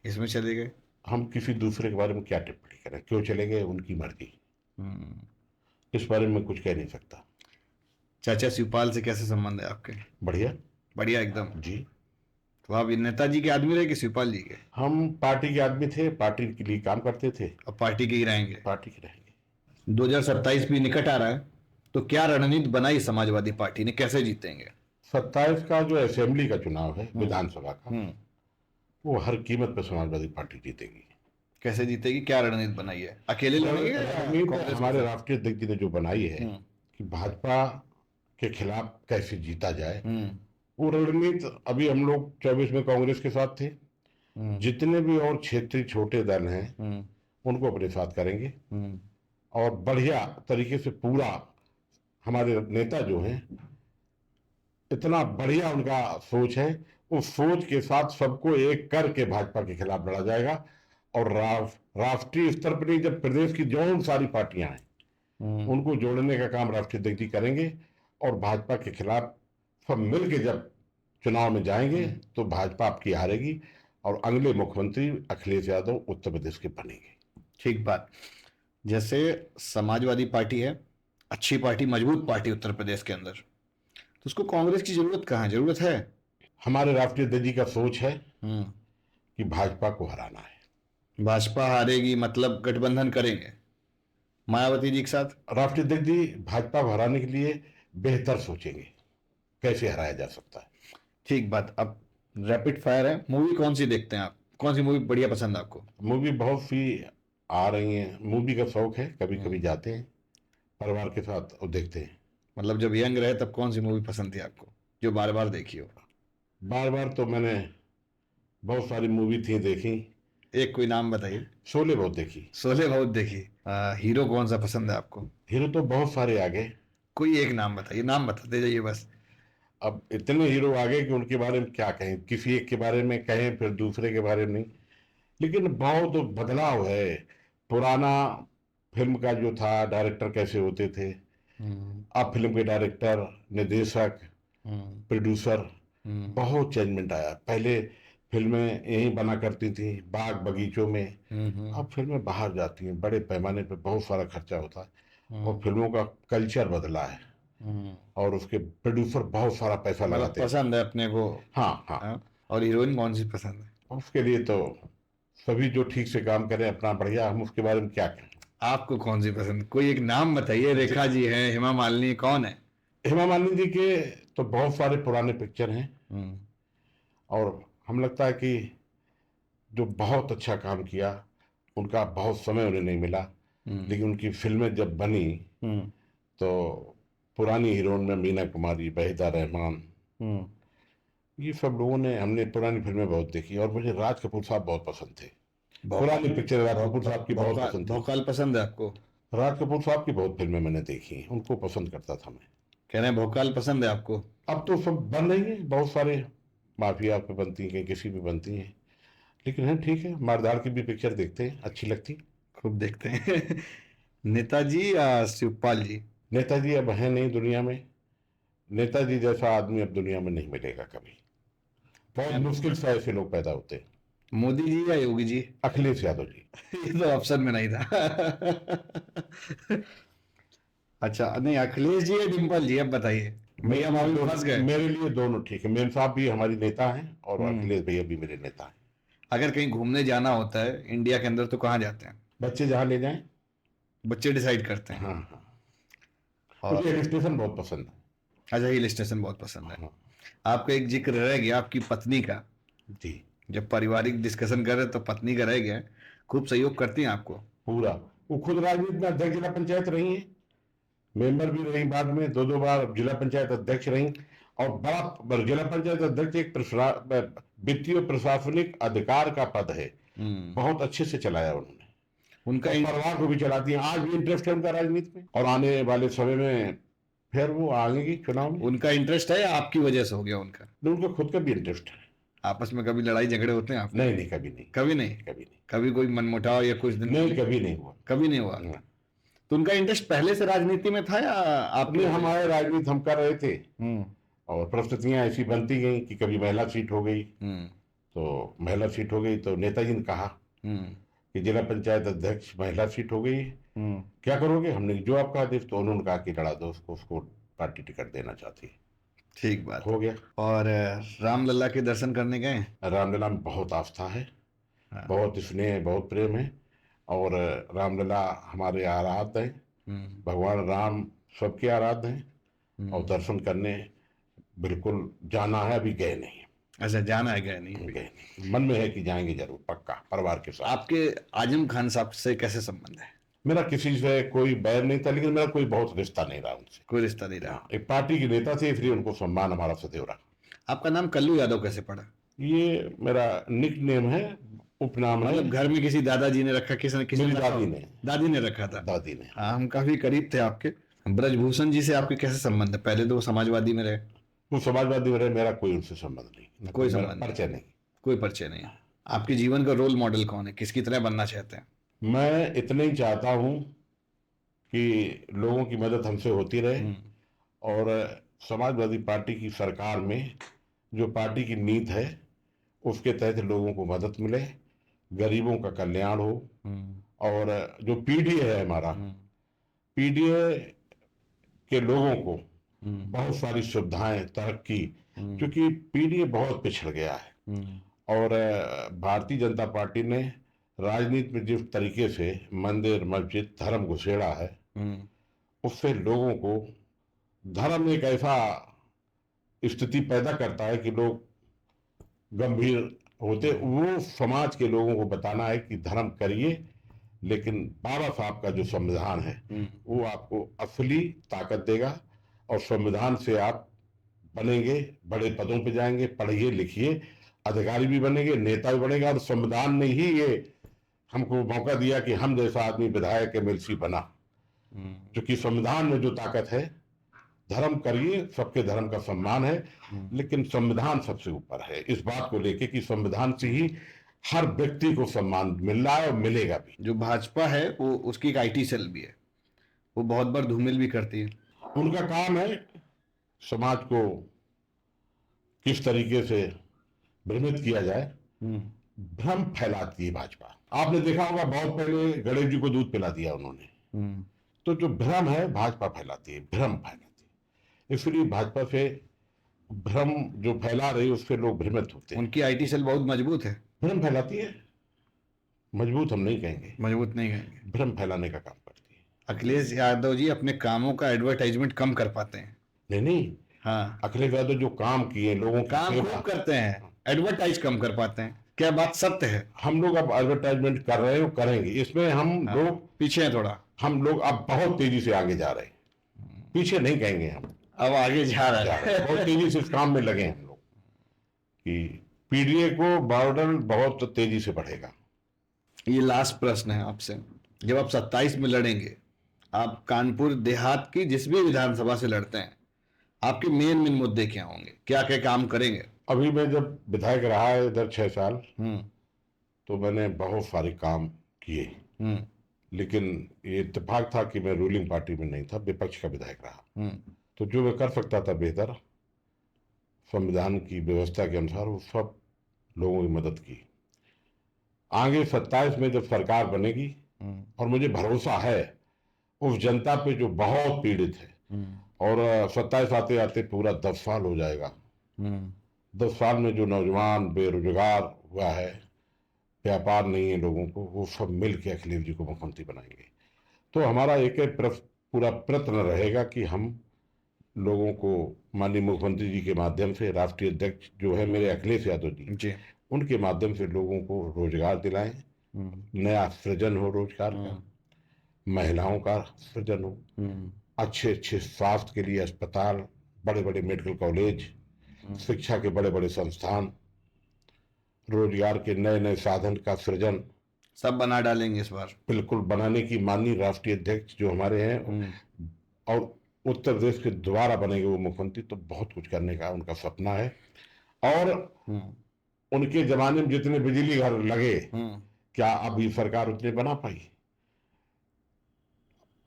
इसमें चले गए। हम किसी दूसरे के बारे में क्या टिप्पणी करें, क्यों चले गए, उनकी मर्जी, इस बारे में कुछ कह नहीं सकता। चाचा शिवपाल से कैसे संबंध है आपके? बढ़िया। बढ़िया एकदम जी। तो आप नेताजी के आदमी रहे कि शिवपाल जी के? हम पार्टी के आदमी थे, पार्टी के लिए काम करते थे, अब पार्टी के ही रहेंगे? पार्टी के रहेंगे। 2027 भी निकट आ रहा है, तो क्या रणनीति बनाई समाजवादी पार्टी ने, कैसे जीतेंगे? 27 का जो असेंबली का चुनाव है, विधानसभा का, वो हर कीमत पर समाजवादी पार्टी जीतेगी। कैसे जीतेगी, क्या रणनीति बनाई है? अकेले लड़ेंगे या रणनीति कांग्रेस के हमारे साथ? राष्ट्रीय अध्यक्ष ने जो बनाई है कि भाजपा के खिलाफ कैसे जीता जाए, वो रणनीति अभी हम लोग 24 में कांग्रेस के साथ थे, जितने भी और क्षेत्रीय छोटे दल हैं उनको अपने साथ करेंगे, और बढ़िया तरीके से पूरा हमारे नेता जो हैं, इतना बढ़िया उनका सोच है, उस सोच के साथ सबको एक करके भाजपा के खिलाफ लड़ा जाएगा। और राष्ट्रीय स्तर पर जब प्रदेश की जो सारी पार्टियां हैं उनको जोड़ने का काम राष्ट्रीय अध्यक्ष जी करेंगे, और भाजपा के खिलाफ सब मिलकर जब चुनाव में जाएंगे तो भाजपा आपकी हारेगी और अगले मुख्यमंत्री अखिलेश यादव उत्तर प्रदेश के बनेंगे। ठीक बात। जैसे समाजवादी पार्टी है, अच्छी पार्टी, मजबूत पार्टी उत्तर प्रदेश के अंदर, तो उसको कांग्रेस की जरूरत कहाँ है? जरूरत है। हमारे राष्ट्रीय अध्यक्ष जी का सोच है हम्म। कि भाजपा को हराना है। भाजपा हारेगी मतलब गठबंधन करेंगे मायावती जी के साथ। राष्ट्रीय अध्यक्ष जी भाजपा को हराने के लिए बेहतर सोचेंगे कैसे हराया जा सकता है। ठीक बात। अब रैपिड फायर है। मूवी कौन सी देखते हैं आप? कौन सी मूवी बढ़िया पसंद है आपको? मूवी बहुत सी आ रही हैं, मूवी का शौक है, कभी कभी हम्म। जाते हैं परिवार के साथ और देखते हैं। मतलब जब यंग रहे तब कौन सी मूवी पसंद थी आपको जो बार बार देखी हो? बार बार तो मैंने बहुत सारी मूवी थी देखी। एक कोई नाम बताइए। शोले बहुत देखी। शोले बहुत देखी। हीरो कौन सा पसंद है आपको? हीरो तो बहुत सारे आ गए। कोई एक नाम बताइए, नाम बताते जाइए बस। अब इतने हीरो आ गए कि उनके बारे में क्या कहें, किसी एक के बारे में कहें फिर दूसरे के बारे में नहीं। लेकिन बहुत बदलाव है। पुराना फिल्म का जो था डायरेक्टर कैसे होते थे, हम्म। अब फिल्म के डायरेक्टर, निर्देशक, हम्म। प्रोड्यूसर, हम्म। बहुत चेंजमेंट आया। पहले फिल्में यहीं बना करती थी बाग बगीचों में, हम्म। अब फिल्में बाहर जाती हैं, बड़े पैमाने पर बहुत सारा खर्चा होता है और हम्म। फिल्मों का कल्चर बदला है हम्म। और उसके प्रोड्यूसर बहुत सारा पैसा मतलब लगाते हैं। पसंद है अपने को। हाँ हाँ। हाँ? और हीरोइन कौन सी पसंद है? उसके लिए तो सभी जो ठीक से काम करें अपना बढ़िया, हम उसके बारे में क्या कहें। आपको कौन सी पसंद? कोई एक नाम बताइए। रेखा जी है, हेमा मालिनी, कौन है? हेमा मालिनी जी के तो बहुत सारे पुराने पिक्चर हैं हम्म। और हम लगता है कि जो बहुत अच्छा काम किया, उनका बहुत समय उन्हें नहीं मिला, हम्म। लेकिन उनकी फिल्में जब बनी हम्म। तो पुरानी हीरोइन में मीना कुमारी, वहीदा रहमान, हम्म। ये सब लोगों ने, हमने पुरानी फिल्में बहुत देखी और मुझे राज कपूर साहब बहुत पसंद थे। भौकाल। पुरानी पिक्चर राज कपूर साहब की बहुत भौकाल पसंद थी। भौकाल पसंद है आपको? राज कपूर साहब की बहुत फिल्में मैंने देखी, उनको पसंद करता था मैं। कह रहे हैं भौकाल पसंद है आपको? अब तो सब बन रही है, बहुत सारे माफिया पे बनती हैं, किसी भी बनती हैं, लेकिन है ठीक है, मारदार की भी पिक्चर देखते हैं, अच्छी लगती। खूब देखते हैं। नेताजी या शिवपाल जी? नेताजी अब है नहीं दुनिया में। नेताजी जैसा आदमी अब दुनिया में नहीं मिलेगा कभी। बहुत मुश्किल से ऐसे लोग पैदा होते हैं। मोदी जी या योगी जी? अखिलेश यादव जी। ये तो ऑप्शन में नहीं था। अच्छा, नहीं अखिलेश जी या डिम्पल जी, अब बताइए। भैया भाभी फंस गए। मेरे लिए दोनों ठीक है, मेम साहब भी हमारी नेता हैं और हम्म। अखिलेश भैया भी मेरे नेता हैं। अगर कहीं घूमने जाना होता है इंडिया के अंदर तो कहाँ जाते हैं? बच्चे जहाँ ले जाएं। बच्चे डिसाइड करते हैं। हाँ हाँ। और मुझे हिल स्टेशन बहुत पसंद है। अच्छा, हिल स्टेशन बहुत पसंद है। हाँ। आपका एक जिक्र रह गया आपकी पत्नी का। जी। जब पारिवारिक डिस्कशन कर रहे तो पत्नी का रह गया। खूब सहयोग करती हैं आपको? पूरा। वो खुद राजनीति में अध्यक्ष जिला पंचायत रही हैं, मेंबर भी रही, बाद में दो दो बार जिला पंचायत अध्यक्ष रही। और बड़ा जिला पंचायत अध्यक्ष एक वित्तीय प्रशासनिक अधिकार का पद है, हम्म। बहुत अच्छे से चलाया उन्होंने उनका और परिवार को भी चलाती हैं। आज भी इंटरेस्ट है उनका राजनीति में और आने वाले समय में फिर वो आएंगी चुनाव में। उनका इंटरेस्ट है या आपकी वजह से हो गया उनका? उनका खुद का भी इंटरेस्ट है। आपस में कभी लड़ाई झगड़े होते हैं आपके? नहीं नहीं, कभी नहीं। कभी नहीं? कभी नहीं। कभी कोई मनमुटाव या कुछ दिन नहीं, कभी नहीं हुआ। कभी नहीं हुआ? हाँ। तो उनका इंटरेस्ट पहले से राजनीति में था या अपने आपने? हमारे राजनीति हम कर रहे थे हम्म। और परिस्थितियां ऐसी बनती गई कि कभी महिला सीट हो गई, हम्म। तो महिला सीट हो गई तो नेताजी ने कहा हम्म। कि जिला पंचायत अध्यक्ष महिला सीट हो गई, हम्म। क्या करोगे? हमने जो आपका आदेश, तो उन्होंने कहा कि लड़ा दो उसको, उसको पार्टी टिकट देना चाहती है। ठीक बात। हो गया। और रामलला के दर्शन करने गए? रामलला में बहुत आस्था है, हाँ। बहुत स्नेह है, बहुत प्रेम है और रामलला हमारे आराध्य हैं। हम्म। भगवान राम सबके आराध्य हैं और हम्म। दर्शन करने बिल्कुल जाना है, अभी गए नहीं। अच्छा, जाना है, गए नहीं अभी? गए नहीं, मन में है कि जाएंगे जरूर, पक्का परिवार के साथ। आपके आजम खान साहब से कैसे संबंध है? मेरा किसी से कोई बैर नहीं था, लेकिन मेरा कोई बहुत रिश्ता नहीं रहा उनसे। कोई रिश्ता नहीं रहा? हाँ, एक पार्टी के नेता थे इसलिए उनको सम्मान हमारा सदैव रहा। आपका नाम कल्लू यादव कैसे पड़ा? ये मेरा निक नेम है, उपनाम है। मतलब घर में किसी दादाजी ने रखा, किसी मेरी ने दादी ने। दादी ने रखा था? दादी ने। हाँ, हम काफी करीब थे आपके। ब्रजभूषण जी से आपके कैसे संबंध है? पहले तो वो समाजवादी में रहे। वो समाजवादी में रहे, मेरा कोई उनसे संबंध नहीं, कोई मेरा संबंध नहीं? परिचय नहीं। कोई परिचय नहीं। आपके जीवन का रोल मॉडल कौन है? किसकी तरह बनना चाहते हैं? मैं इतना ही चाहता हूँ कि लोगों की मदद हमसे होती रहे हम्म। और समाजवादी पार्टी की सरकार में जो पार्टी की नीति है उसके तहत लोगों को मदद मिले, गरीबों का कल्याण हो। हम्म। और जो पीडीए है हमारा, हम्म। पीडीए के लोगों को बहुत सारी सुविधाएं, तरक्की, क्योंकि पीडीए बहुत पिछड़ गया है। और भारतीय जनता पार्टी ने राजनीति में जिस तरीके से मंदिर, मस्जिद, धर्म घुसेड़ा है, उससे लोगों को धर्म एक ऐसा स्थिति पैदा करता है कि लोग गंभीर होते। वो समाज के लोगों को बताना है कि धर्म करिए, लेकिन बाबा साहब का जो संविधान है वो आपको असली ताकत देगा, और संविधान से आप बनेंगे, बड़े पदों पे जाएंगे, पढ़िए लिखिए, अधिकारी भी बनेंगे, नेता भी बनेगा। और संविधान ने ही ये हमको मौका दिया कि हम जैसा आदमी विधायक एमएलसी बना, क्योंकि संविधान में जो ताकत है, धर्म करिए, सबके धर्म का सम्मान है, लेकिन संविधान सबसे ऊपर है। इस बात को लेके कि संविधान से ही हर व्यक्ति को सम्मान मिल रहा है और मिलेगा भी। जो भाजपा है वो उसकी एक आईटी सेल भी है, वो बहुत बार धूमिल भी करती है। उनका काम है समाज को किस तरीके से भ्रमित किया जाए, भ्रम फैलाती है भाजपा। आपने देखा होगा बहुत पहले गणेश जी को दूध पिला दिया उन्होंने, तो जो भ्रम है भाजपा फैलाती है, भ्रम फैलाती है। इसलिए भाजपा से भ्रम जो फैला रही है उससे लोग भ्रमित होते हैं। उनकी आईटी सेल बहुत मजबूत है। भ्रम फैलाती है, मजबूत हम नहीं कहेंगे, मजबूत नहीं कहेंगे, भ्रम फैलाने का काम करती है। अखिलेश यादव जी अपने कामों का एडवर्टाइजमेंट कम कर पाते हैं। नहीं, हाँ, अखिलेश यादव जो काम किए, लोगों काम खूब करते हैं, एडवर्टाइज कम कर पाते हैं। क्या बात सत्य है? हम लोग अब एडवर्टाइजमेंट कर रहे हैं, करेंगे, इसमें हम लोग पीछे हैं थोड़ा। हम लोग अब बहुत तेजी से आगे जा रहे हैं, पीछे नहीं कहेंगे, हम अब आगे जा रहे हैं। बहुत तेजी से इस काम में लगे हैं हम लोग कि पीडीए को बॉर्डर बहुत तेजी से बढ़ेगा। ये लास्ट प्रश्न है आपसे, जब आप 27 में लड़ेंगे, आप कानपुर देहात की जिस भी विधानसभा से लड़ते हैं, आपके मेन मुद्दे क्या होंगे, क्या क्या काम करेंगे? अभी मैं जब विधायक रहा है इधर 6 साल, तो मैंने बहुत सारे काम किए, लेकिन ये इत्तेफाक था कि मैं रूलिंग पार्टी में नहीं था, विपक्ष का विधायक रहा। तो जो मैं कर सकता था बेहतर, संविधान की व्यवस्था के अनुसार, वो सब लोगों की मदद की। आगे 27 में जब सरकार बनेगी, और मुझे भरोसा है उस जनता पे जो बहुत पीड़ित है, और 27 आते आते पूरा 10 साल हो जाएगा। 10 साल में जो नौजवान बेरोजगार हुआ है, व्यापार नहीं है लोगों को, वो सब मिल के अखिलेश जी को मुख्यमंत्री बनाएंगे। तो हमारा एक पूरा प्रयत्न रहेगा कि हम लोगों को माननीय मुख्यमंत्री जी के माध्यम से, राष्ट्रीय अध्यक्ष जो है मेरे अखिलेश यादव जी, उनके माध्यम से लोगों को रोजगार दिलाएं, नया सृजन हो रोजगार का, महिलाओं का सृजन हो, अच्छे अच्छे स्वास्थ्य के लिए अस्पताल, बड़े बड़े मेडिकल कॉलेज, शिक्षा के बड़े बड़े संस्थान, रोजगार के नए नए साधन का सृजन, सब बना डालेंगे इस बार। बिल्कुल बनाने की माननीय राष्ट्रीय अध्यक्ष जो हमारे हैं, और उत्तर प्रदेश के दोबारा बनेंगे वो मुख्यमंत्री, तो बहुत कुछ करने का उनका सपना है। और उनके जमाने में जितने बिजली घर लगे, क्या अभी सरकार उतने बना पाई?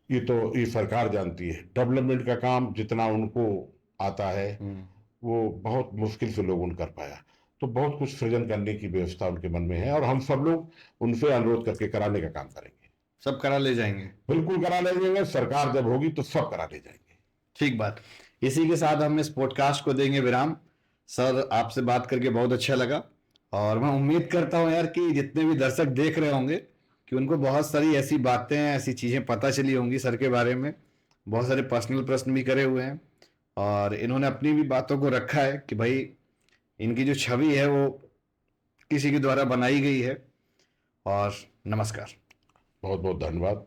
ये तो ये सरकार जानती है। डेवलपमेंट का काम जितना उनको आता है, वो बहुत मुश्किल से लोगों ने कर पाया। तो बहुत कुछ सृजन करने की व्यवस्था उनके मन में है, और हम सब लोग उनसे अनुरोध करके कराने का काम करेंगे। सब करा ले जाएंगे? बिल्कुल करा ले जाएंगे, सरकार जब होगी तो सब करा ले जाएंगे। ठीक बात। इसी के साथ हम इस पॉडकास्ट को देंगे विराम। सर, आपसे बात करके बहुत अच्छा लगा, और मैं उम्मीद करता हूं यार कि जितने भी दर्शक देख रहे होंगे कि उनको बहुत सारी ऐसी बातें, ऐसी चीज़ें पता चली होंगी सर के बारे में। बहुत सारे पर्सनल प्रश्न भी करे हुए हैं, और इन्होंने अपनी भी बातों को रखा है कि भाई इनकी जो छवि है वो किसी के द्वारा बनाई गई है। और नमस्कार, बहुत बहुत धन्यवाद।